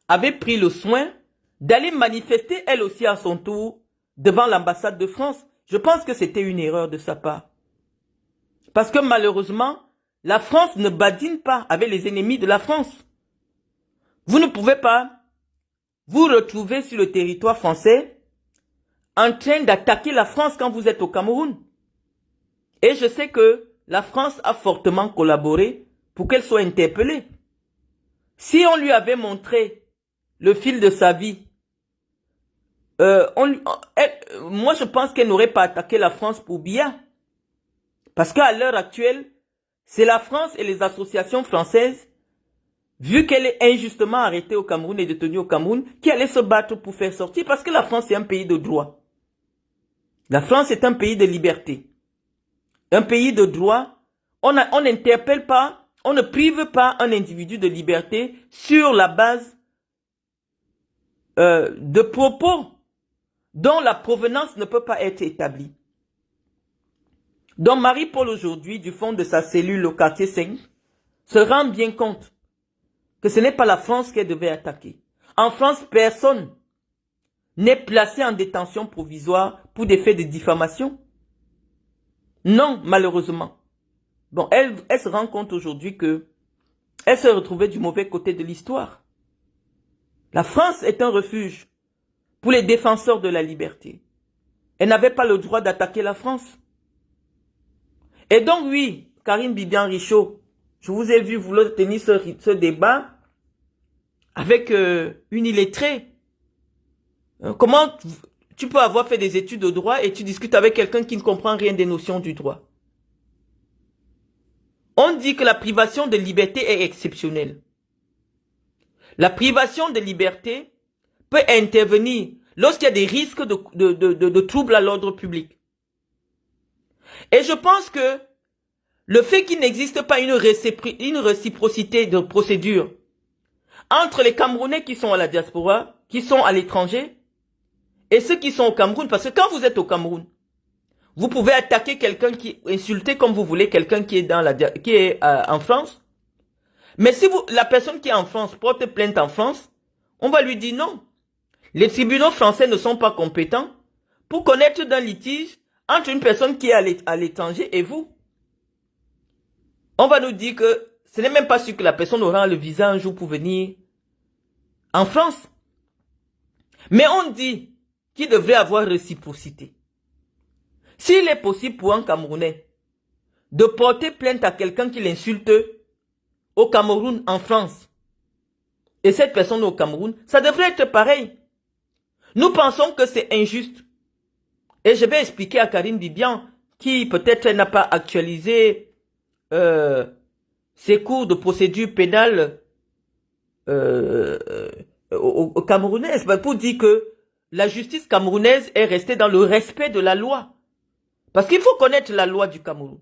A: avait pris le soin d'aller manifester elle aussi à son tour devant l'ambassade de France. Je pense que c'était une erreur de sa part. Parce que malheureusement, la France ne badine pas avec les ennemis de la France. Vous ne pouvez pas vous retrouver sur le territoire français en train d'attaquer la France quand vous êtes au Cameroun. Et je sais que la France a fortement collaboré pour qu'elle soit interpellée. Si on lui avait montré le fil de sa vie, moi je pense qu'elle n'aurait pas attaqué la France pour Biya. Parce qu'à l'heure actuelle, c'est la France et les associations françaises, vu qu'elle est injustement arrêtée au Cameroun et détenue au Cameroun, qui allaient se battre pour faire sortir, parce que la France est un pays de droit. La France est un pays de liberté. Un pays de droit, on n'interpelle pas, on ne prive pas un individu de liberté sur la base de propos dont la provenance ne peut pas être établie. Donc Marie-Paul aujourd'hui, du fond de sa cellule au quartier 5, se rend bien compte que ce n'est pas la France qu'elle devait attaquer. En France, personne n'est placé en détention provisoire pour des faits de diffamation. Non, malheureusement. Bon, elle se rend compte aujourd'hui que elle s'est retrouvée du mauvais côté de l'histoire. La France est un refuge pour les défenseurs de la liberté. Elle n'avait pas le droit d'attaquer la France. Et donc oui, Karine Bibian-Richaud, je vous ai vu vouloir tenir ce débat avec une illettrée. Comment tu peux avoir fait des études de droit et tu discutes avec quelqu'un qui ne comprend rien des notions du droit? On dit que la privation de liberté est exceptionnelle. La privation de liberté peut intervenir lorsqu'il y a des risques de troubles à l'ordre public. Et je pense que le fait qu'il n'existe pas une réciprocité de procédure entre les Camerounais qui sont à la diaspora, qui sont à l'étranger, et ceux qui sont au Cameroun, parce que quand vous êtes au Cameroun, vous pouvez attaquer quelqu'un insulter comme vous voulez quelqu'un qui est en France. Mais si la personne qui est en France porte plainte en France, on va lui dire non. Les tribunaux français ne sont pas compétents pour connaître d'un litige entre une personne qui est à l'étranger et vous. On va nous dire que ce n'est même pas sûr que la personne aura le visa un jour pour venir en France. Mais on dit qu'il devrait avoir réciprocité. S'il est possible pour un Camerounais de porter plainte à quelqu'un qui l'insulte au Cameroun, en France, et cette personne au Cameroun, ça devrait être pareil. Nous pensons que c'est injuste. Et je vais expliquer à Karine Bibian, qui peut-être n'a pas actualisé ses cours de procédure pénale au Camerounaise, pour dire que la justice camerounaise est restée dans le respect de la loi. Parce qu'il faut connaître la loi du Cameroun.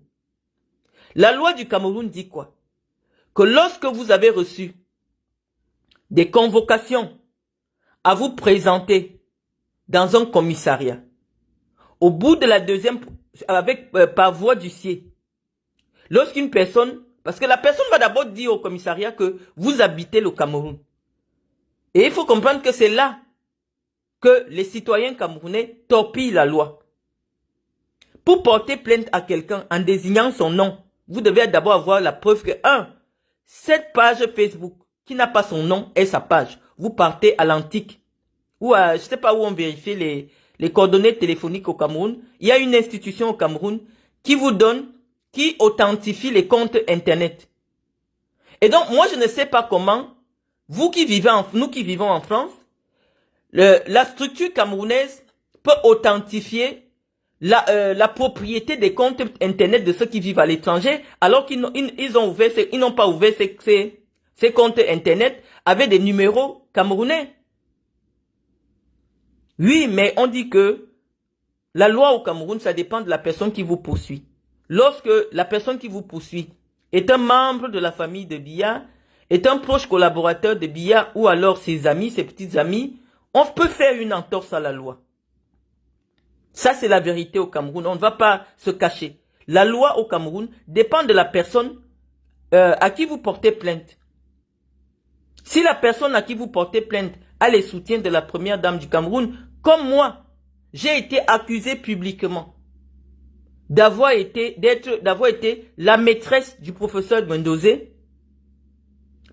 A: La loi du Cameroun dit quoi? Que lorsque vous avez reçu des convocations à vous présenter dans un commissariat, au bout de la deuxième, par voie d'huissier, lorsqu'une personne, parce que la personne va d'abord dire au commissariat que vous habitez le Cameroun. Et il faut comprendre que c'est là que les citoyens camerounais torpillent la loi. Pour porter plainte à quelqu'un en désignant son nom, vous devez d'abord avoir la preuve que, cette page Facebook qui n'a pas son nom est sa page. Vous partez à l'antique. Ou à, je ne sais pas où on vérifie les coordonnées téléphoniques au Cameroun. Il y a une institution au Cameroun qui vous donne qui authentifie les comptes Internet. Et donc, moi, je ne sais pas comment, nous qui vivons en France, la structure camerounaise peut authentifier la propriété des comptes Internet de ceux qui vivent à l'étranger, alors qu'ils n'ont pas ouvert ces comptes Internet avec des numéros camerounais. Oui, mais on dit que la loi au Cameroun, ça dépend de la personne qui vous poursuit. Lorsque la personne qui vous poursuit est un membre de la famille de Biya, est un proche collaborateur de Biya ou alors ses amis, ses petits amis, on peut faire une entorse à la loi. Ça, c'est la vérité au Cameroun. On ne va pas se cacher. La loi au Cameroun dépend de la personne à qui vous portez plainte. Si la personne à qui vous portez plainte a les soutiens de la première dame du Cameroun, comme moi, j'ai été accusé publiquement d'avoir été la maîtresse du professeur Mendozé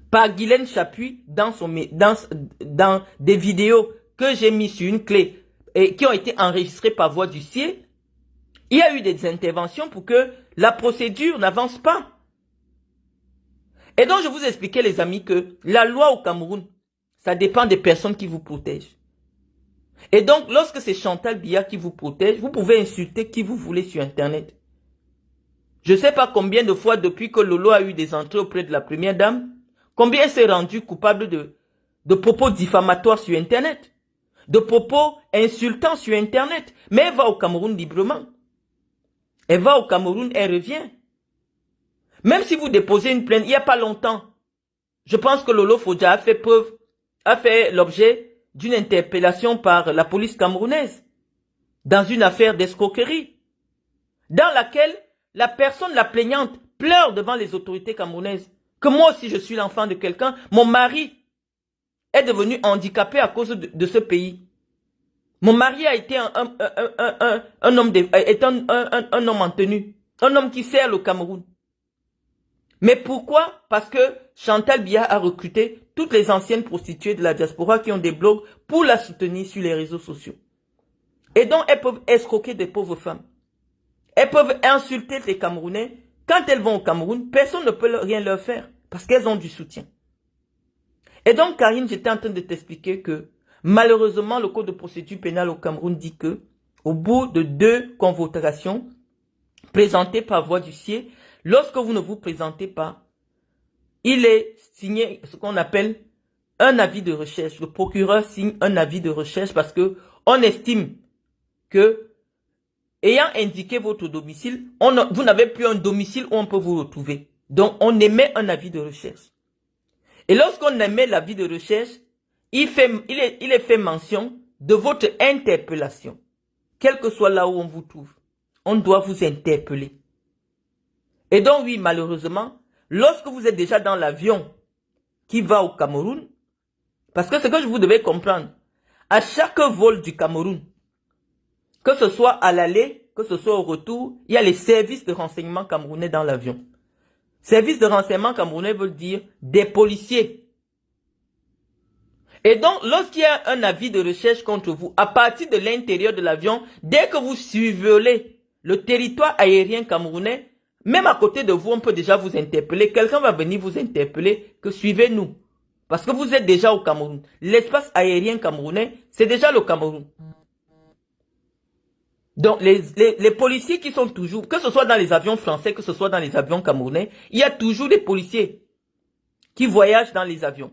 A: par Guylaine Chapuis dans des vidéos que j'ai mis sur une clé et qui ont été enregistrées par voie d'huissier. Il y a eu des interventions pour que la procédure n'avance pas. Et donc, je vous expliquais, les amis, que la loi au Cameroun, ça dépend des personnes qui vous protègent. Et donc, lorsque c'est Chantal Biya qui vous protège, vous pouvez insulter qui vous voulez sur Internet. Je ne sais pas combien de fois depuis que Lolo a eu des entrées auprès de la première dame, combien elle s'est rendue coupable de propos diffamatoires sur Internet, de propos insultants sur Internet. Mais elle va au Cameroun librement. Elle va au Cameroun, elle revient. Même si vous déposez une plainte, il n'y a pas longtemps, je pense que Lolo Fodja a fait l'objet d'une interpellation par la police camerounaise dans une affaire d'escroquerie, dans laquelle la personne, la plaignante, pleure devant les autorités camerounaises que moi aussi je suis l'enfant de quelqu'un, mon mari est devenu handicapé à cause de ce pays. Mon mari a été un homme en tenue, un homme qui sert le Cameroun. Mais pourquoi? Parce que Chantal Biya a recruté toutes les anciennes prostituées de la diaspora qui ont des blogs pour la soutenir sur les réseaux sociaux. Et donc, elles peuvent escroquer des pauvres femmes. Elles peuvent insulter les Camerounais. Quand elles vont au Cameroun, personne ne peut rien leur faire parce qu'elles ont du soutien. Et donc, Karine, j'étais en train de t'expliquer que malheureusement, le code de procédure pénale au Cameroun dit que au bout de 2 convocations présentées par voie d'huissier, lorsque vous ne vous présentez pas, il est signé ce qu'on appelle un avis de recherche. Le procureur signe un avis de recherche parce que on estime que, ayant indiqué votre domicile, vous n'avez plus un domicile où on peut vous retrouver. Donc, on émet un avis de recherche. Et lorsqu'on émet l'avis de recherche, il est fait mention de votre interpellation. Quel que soit là où on vous trouve, on doit vous interpeller. Et donc, oui, malheureusement, lorsque vous êtes déjà dans l'avion qui va au Cameroun, parce que ce que vous devez comprendre, à chaque vol du Cameroun, que ce soit à l'aller, que ce soit au retour, il y a les services de renseignement camerounais dans l'avion. Services de renseignement camerounais veulent dire des policiers. Et donc, lorsqu'il y a un avis de recherche contre vous, à partir de l'intérieur de l'avion, dès que vous survolez le territoire aérien camerounais, même à côté de vous, on peut déjà vous interpeller. Quelqu'un va venir vous interpeller que suivez-nous. Parce que vous êtes déjà au Cameroun. L'espace aérien camerounais, c'est déjà le Cameroun. Donc, les policiers qui sont toujours, que ce soit dans les avions français, que ce soit dans les avions camerounais, il y a toujours des policiers qui voyagent dans les avions.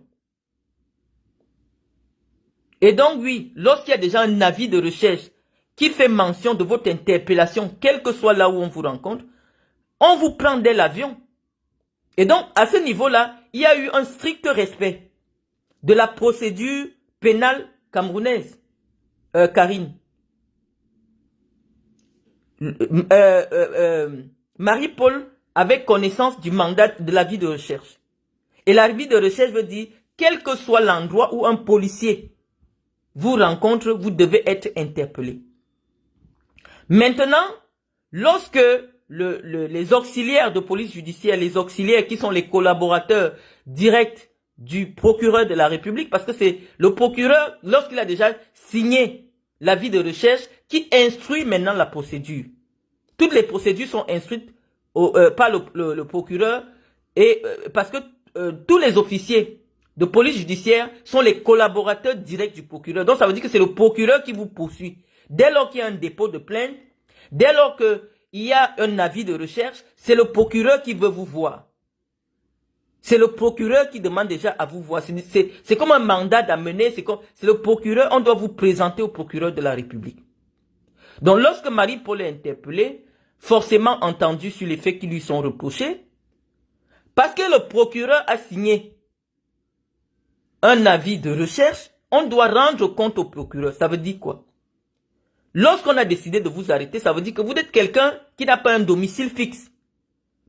A: Et donc, oui, lorsqu'il y a déjà un avis de recherche qui fait mention de votre interpellation, quel que soit là où on vous rencontre, on vous prend dès l'avion. Et donc, à ce niveau-là, il y a eu un strict respect de la procédure pénale camerounaise. Karine. Marie-Paul avait connaissance du mandat de l'avis de recherche. Et l'avis de recherche veut dire, quel que soit l'endroit où un policier vous rencontre, vous devez être interpellé. Maintenant, lorsque les auxiliaires de police judiciaire, les auxiliaires qui sont les collaborateurs directs du procureur de la République, parce que c'est le procureur, lorsqu'il a déjà signé l'avis de recherche, qui instruit maintenant la procédure. Toutes les procédures sont instruites pas le procureur, et parce que tous les officiers de police judiciaire sont les collaborateurs directs du procureur. Donc ça veut dire que c'est le procureur qui vous poursuit. Dès lors qu'il y a un dépôt de plainte, dès lors qu'il y a un avis de recherche, c'est le procureur qui veut vous voir. C'est le procureur qui demande déjà à vous voir. C'est comme un mandat d'amener, c'est le procureur, on doit vous présenter au procureur de la République. Donc lorsque Marie-Paul est interpellée, forcément entendu sur les faits qui lui sont reprochés, parce que le procureur a signé un avis de recherche, on doit rendre compte au procureur. Ça veut dire quoi? Lorsqu'on a décidé de vous arrêter, ça veut dire que vous êtes quelqu'un qui n'a pas un domicile fixe.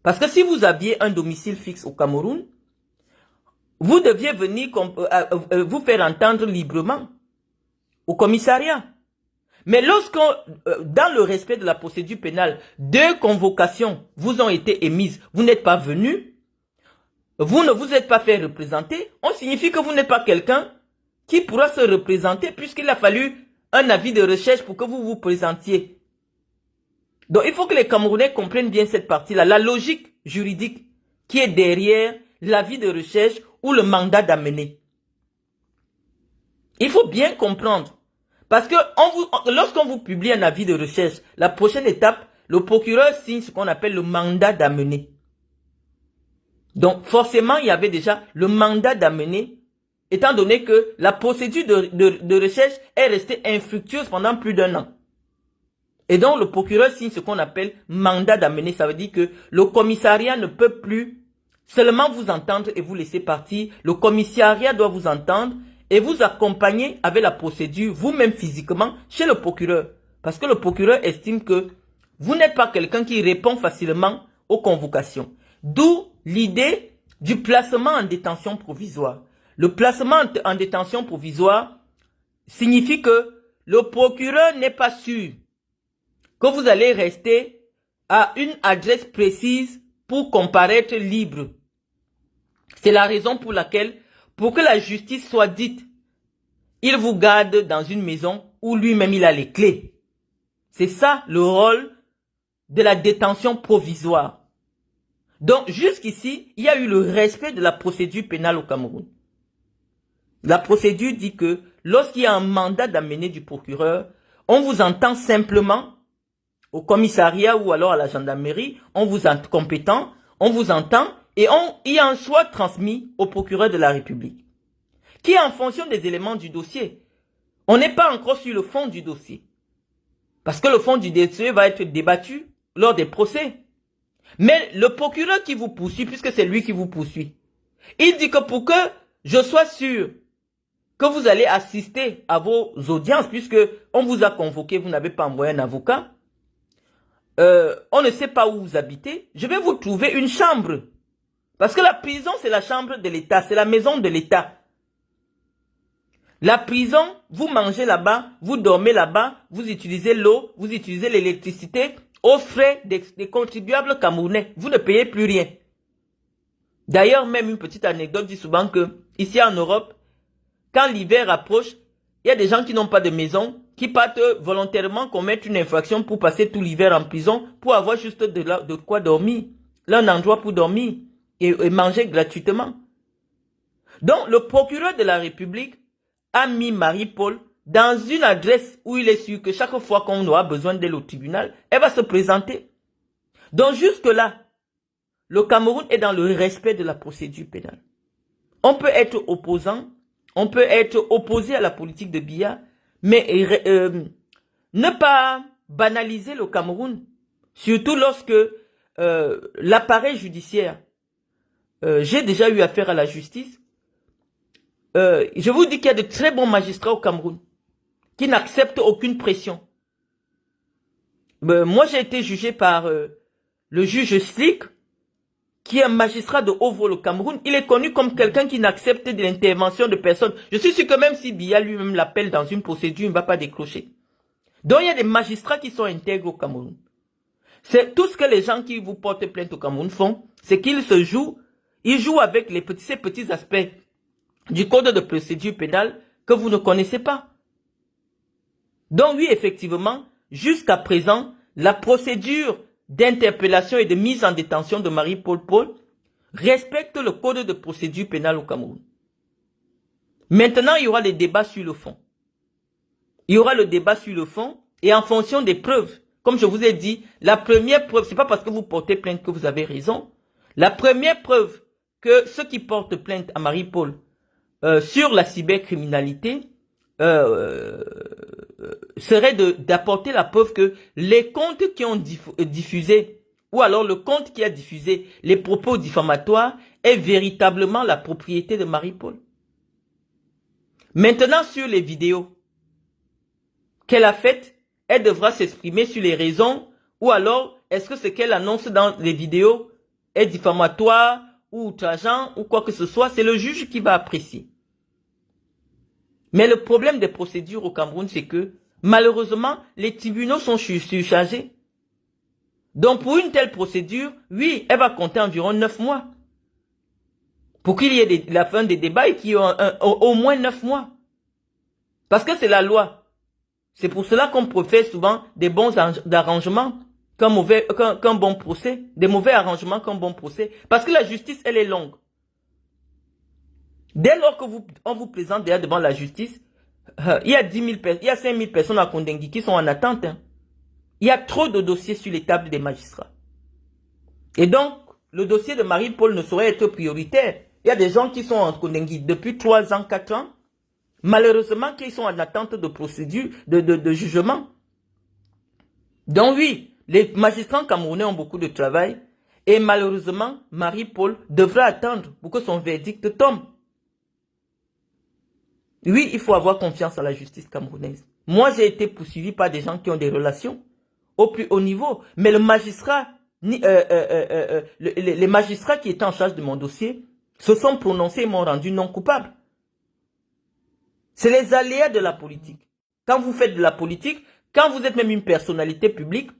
A: Parce que si vous aviez un domicile fixe au Cameroun, vous deviez venir vous faire entendre librement au commissariat. Mais lorsqu'on, dans le respect de la procédure pénale, 2 convocations vous ont été émises, vous n'êtes pas venu, vous ne vous êtes pas fait représenter, on signifie que vous n'êtes pas quelqu'un qui pourra se représenter puisqu'il a fallu un avis de recherche pour que vous vous présentiez. Donc il faut que les Camerounais comprennent bien cette partie-là, la logique juridique qui est derrière l'avis de recherche ou le mandat d'amener. Il faut bien comprendre. Parce que lorsqu'on vous publie un avis de recherche, la prochaine étape, le procureur signe ce qu'on appelle le mandat d'amener. Donc forcément, il y avait déjà le mandat d'amener, étant donné que la procédure de recherche est restée infructueuse pendant plus d'1 an. Et donc le procureur signe ce qu'on appelle mandat d'amener. Ça veut dire que le commissariat ne peut plus seulement vous entendre et vous laisser partir. Le commissariat doit vous entendre et vous accompagner avec la procédure, vous-même physiquement, chez le procureur. Parce que le procureur estime que vous n'êtes pas quelqu'un qui répond facilement aux convocations. D'où l'idée du placement en détention provisoire. Le placement en détention provisoire signifie que le procureur n'est pas sûr que vous allez rester à une adresse précise pour comparaître libre. C'est la raison pour laquelle, pour que la justice soit dite, il vous garde dans une maison où lui-même il a les clés. C'est ça le rôle de la détention provisoire. Donc jusqu'ici, il y a eu le respect de la procédure pénale au Cameroun. La procédure dit que lorsqu'il y a un mandat d'amener du procureur, on vous entend simplement au commissariat ou alors à la gendarmerie, on vous entend compétent, on vous entend et il y a un soit transmis au procureur de la République, qui est en fonction des éléments du dossier. On n'est pas encore sur le fond du dossier. Parce que le fond du dossier va être débattu lors des procès. Mais le procureur qui vous poursuit, puisque c'est lui qui vous poursuit, il dit que pour que je sois sûr que vous allez assister à vos audiences, puisque on vous a convoqué, vous n'avez pas envoyé un avocat, on ne sait pas où vous habitez, je vais vous trouver une chambre. Parce que la prison, c'est la chambre de l'État, c'est la maison de l'État. La prison, vous mangez là-bas, vous dormez là-bas, vous utilisez l'eau, vous utilisez l'électricité aux frais des contribuables camerounais. Vous ne payez plus rien. D'ailleurs, même une petite anecdote dit souvent que, ici en Europe, quand l'hiver approche, il y a des gens qui n'ont pas de maison, qui partent volontairement commettre une infraction pour passer tout l'hiver en prison, pour avoir juste de quoi dormir, là, un endroit pour dormir et manger gratuitement. Donc, le procureur de la République a mis Marie-Paul dans une adresse où il est sûr que chaque fois qu'on aura besoin d'elle au tribunal, elle va se présenter. Donc, jusque-là, le Cameroun est dans le respect de la procédure pénale. On peut être opposant, on peut être opposé à la politique de Biya, mais ne pas banaliser le Cameroun, surtout lorsque l'appareil judiciaire, j'ai déjà eu affaire à la justice, je vous dis qu'il y a de très bons magistrats au Cameroun qui n'acceptent aucune pression. Moi, j'ai été jugé par le juge Slick, qui est un magistrat de haut vol au Cameroun. Il est connu comme quelqu'un qui n'accepte de l'intervention de personne. Je suis sûr que même si Biya lui-même l'appelle dans une procédure, il ne va pas décrocher. Donc, il y a des magistrats qui sont intègres au Cameroun. C'est tout ce que les gens qui vous portent plainte au Cameroun font, c'est qu'ils se jouent, ils jouent avec ces petits aspects du code de procédure pénale que vous ne connaissez pas. Donc oui, effectivement, jusqu'à présent, la procédure d'interpellation et de mise en détention de Marie-Paul Paul respecte le code de procédure pénale au Cameroun. Maintenant, il y aura des débats sur le fond. Il y aura le débat sur le fond et en fonction des preuves. Comme je vous ai dit, la première preuve, c'est pas parce que vous portez plainte que vous avez raison. La première preuve que ceux qui portent plainte à Marie-Paul sur la cybercriminalité serait d'apporter la preuve que les comptes qui ont diffusé, ou alors le compte qui a diffusé les propos diffamatoires est véritablement la propriété de Marie-Paul. Maintenant, sur les vidéos qu'elle a faites, elle devra s'exprimer sur les raisons, ou alors est-ce que ce qu'elle annonce dans les vidéos est diffamatoire ou outrageant ou quoi que ce soit, c'est le juge qui va apprécier. Mais le problème des procédures au Cameroun, c'est que malheureusement, les tribunaux sont surchargés. Donc pour une telle procédure, oui, elle va compter environ 9 mois. Pour qu'il y ait la fin des débats et qu'il y ait au moins 9 mois. Parce que c'est la loi. C'est pour cela qu'on préfère souvent des bons arrangements qu'un bon procès. Des mauvais arrangements qu'un bon procès. Parce que la justice, elle est longue. Dès lors que on vous présente déjà devant la justice, il y a 5 000 personnes à Kondengui qui sont en attente. Hein. Il y a trop de dossiers sur les tables des magistrats. Et donc, le dossier de Marie-Paul ne saurait être prioritaire. Il y a des gens qui sont en Kondengui depuis 3 ans, 4 ans. Malheureusement, qui sont en attente de procédure, de jugement. Donc oui, les magistrats camerounais ont beaucoup de travail. Et malheureusement, Marie-Paul devra attendre pour que son verdict tombe. Oui, il faut avoir confiance en la justice camerounaise. Moi, j'ai été poursuivi par des gens qui ont des relations au plus haut niveau. Mais le magistrat, les magistrats qui étaient en charge de mon dossier se sont prononcés et m'ont rendu non coupable. C'est les aléas de la politique. Quand vous faites de la politique, quand vous êtes même une personnalité publique,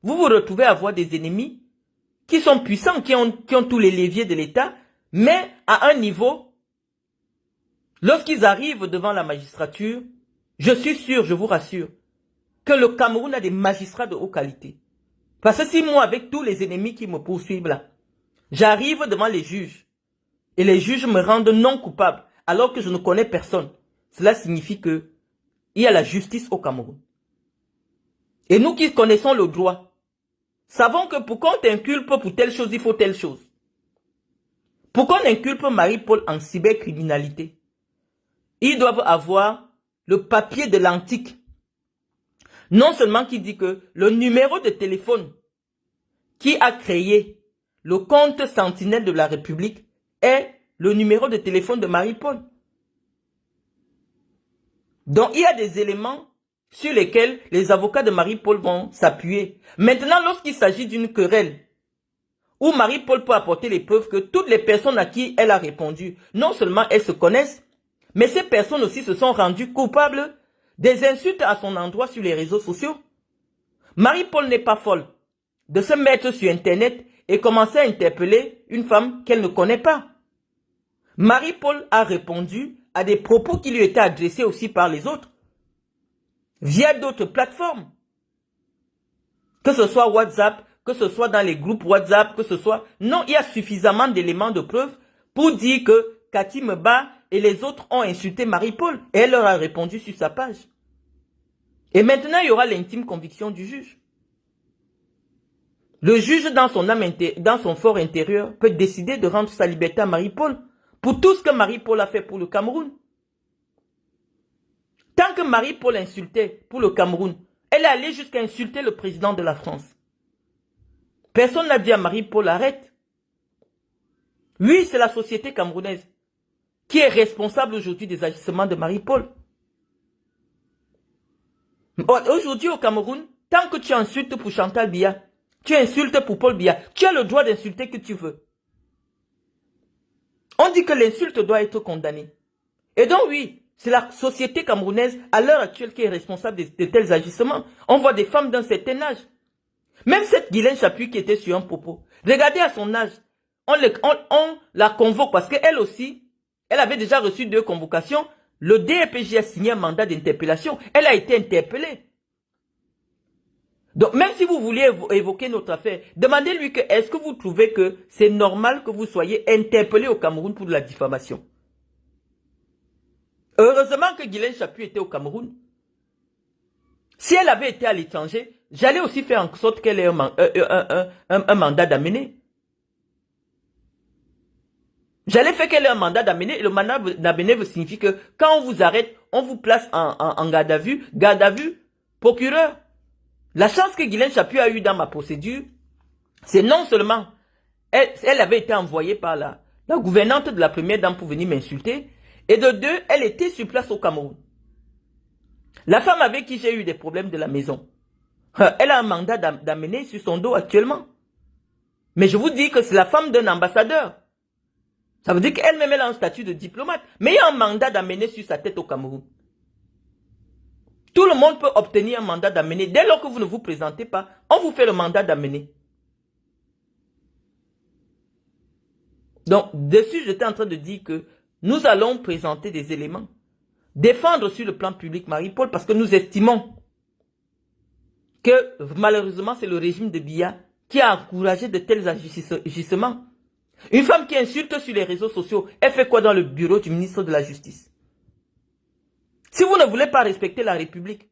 A: vous vous retrouvez à avoir des ennemis qui sont puissants, qui ont tous les leviers de l'État, mais à un niveau. Lorsqu'ils arrivent devant la magistrature, je suis sûr, je vous rassure, que le Cameroun a des magistrats de haute qualité. Parce que si moi, avec tous les ennemis qui me poursuivent là, j'arrive devant les juges, et les juges me rendent non coupable, alors que je ne connais personne, cela signifie que il y a la justice au Cameroun. Et nous qui connaissons le droit, savons que pour qu'on t'inculpe pour telle chose, il faut telle chose. Pour qu'on inculpe Marie-Paul en cybercriminalité, ils doivent avoir le papier de l'antique. Non seulement qui dit que le numéro de téléphone qui a créé le compte Sentinelle de la République est le numéro de téléphone de Marie-Paul. Donc il y a des éléments sur lesquels les avocats de Marie-Paul vont s'appuyer. Maintenant, lorsqu'il s'agit d'une querelle, où Marie-Paul peut apporter les preuves que toutes les personnes à qui elle a répondu, non seulement elles se connaissent, mais ces personnes aussi se sont rendues coupables des insultes à son endroit sur les réseaux sociaux. Marie-Paul n'est pas folle de se mettre sur Internet et commencer à interpeller une femme qu'elle ne connaît pas. Marie-Paul a répondu à des propos qui lui étaient adressés aussi par les autres, via d'autres plateformes. Que ce soit WhatsApp, que ce soit dans les groupes WhatsApp, que ce soit... Non, il y a suffisamment d'éléments de preuve pour dire que Cathy Meba et les autres ont insulté Marie-Paul. Et elle leur a répondu sur sa page. Et maintenant, il y aura l'intime conviction du juge. Le juge, dans son fort intérieur, peut décider de rendre sa liberté à Marie-Paul pour tout ce que Marie-Paul a fait pour le Cameroun. Tant que Marie-Paul insultait pour le Cameroun, elle est allée jusqu'à insulter le président de la France. Personne n'a dit à Marie-Paul, arrête. Oui, c'est la société camerounaise qui est responsable aujourd'hui des agissements de Marie-Paul. Aujourd'hui au Cameroun, tant que tu insultes pour Chantal Biya, tu insultes pour Paul Biya, tu as le droit d'insulter que tu veux. On dit que l'insulte doit être condamnée. Et donc oui, c'est la société camerounaise à l'heure actuelle qui est responsable de tels agissements. On voit des femmes d'un certain âge. Même cette Guylaine Chapuis qui était sur un propos. Regardez à son âge. On la convoque parce qu'elle aussi, elle avait déjà reçu 2 convocations. Le DPJ a signé un mandat d'interpellation. Elle a été interpellée. Donc, même si vous vouliez évoquer notre affaire, demandez-lui que est-ce que vous trouvez que c'est normal que vous soyez interpellé au Cameroun pour de la diffamation? Heureusement que Guylaine Chaput était au Cameroun. Si elle avait été à l'étranger, j'allais aussi faire en sorte qu'elle ait un mandat d'amener. J'allais faire qu'elle ait un mandat d'amener. Et le mandat d'amener signifie que quand on vous arrête, on vous place en garde à vue, procureur. La chance que Guylaine Chaput a eue dans ma procédure, c'est non seulement elle avait été envoyée par la gouvernante de la première dame pour venir m'insulter, et de deux, elle était sur place au Cameroun. La femme avec qui j'ai eu des problèmes de la maison, elle a un mandat d'amener sur son dos actuellement. Mais je vous dis que c'est la femme d'un ambassadeur. Ça veut dire qu'elle-même elle a un statut de diplomate. Mais il y a un mandat d'amener sur sa tête au Cameroun. Tout le monde peut obtenir un mandat d'amener. Dès lors que vous ne vous présentez pas, on vous fait le mandat d'amener. Donc, dessus, j'étais en train de dire que nous allons présenter des éléments. Défendre sur le plan public Marie-Paul parce que nous estimons que malheureusement, c'est le régime de Biya qui a encouragé de tels agissements. Une femme qui insulte sur les réseaux sociaux, elle fait quoi dans le bureau du ministre de la Justice? Si vous ne voulez pas respecter la République,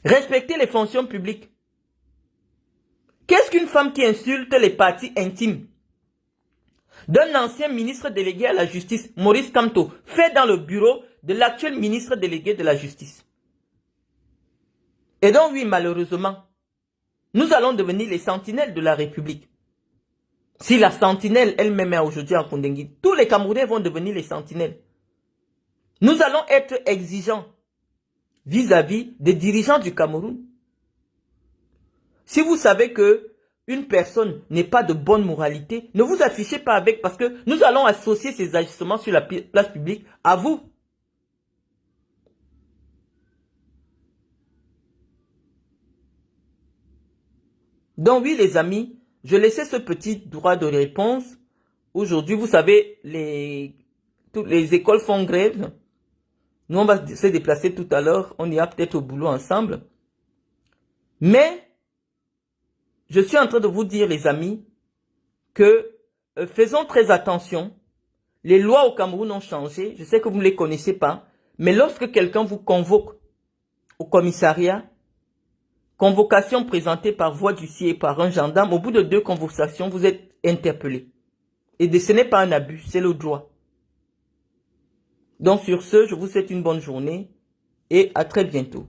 A: respectez les fonctions publiques. Qu'est-ce qu'une femme qui insulte les parties intimes d'un ancien ministre délégué à la justice, Maurice Kamto, fait dans le bureau de l'actuel ministre délégué de la justice? Et donc oui, malheureusement, nous allons devenir les sentinelles de la République. Si la sentinelle elle-même est aujourd'hui en Kondengui, tous les Camerounais vont devenir les sentinelles. Nous allons être exigeants vis-à-vis des dirigeants du Cameroun. Si vous savez que une personne n'est pas de bonne moralité, ne vous affichez pas avec parce que nous allons associer ces agissements sur la place publique à vous. Donc oui les amis, je laissais ce petit droit de réponse. Aujourd'hui, vous savez, toutes les écoles font grève. Nous, on va se déplacer tout à l'heure. On ira peut-être au boulot ensemble. Mais, je suis en train de vous dire, les amis, que faisons très attention. Les lois au Cameroun ont changé. Je sais que vous ne les connaissez pas. Mais lorsque quelqu'un vous convoque au commissariat, convocation présentée par voie d'huissier par un gendarme, au bout de 2 conversations, vous êtes interpellé. Et ce n'est pas un abus, c'est le droit. Donc sur ce, je vous souhaite une bonne journée et à très bientôt.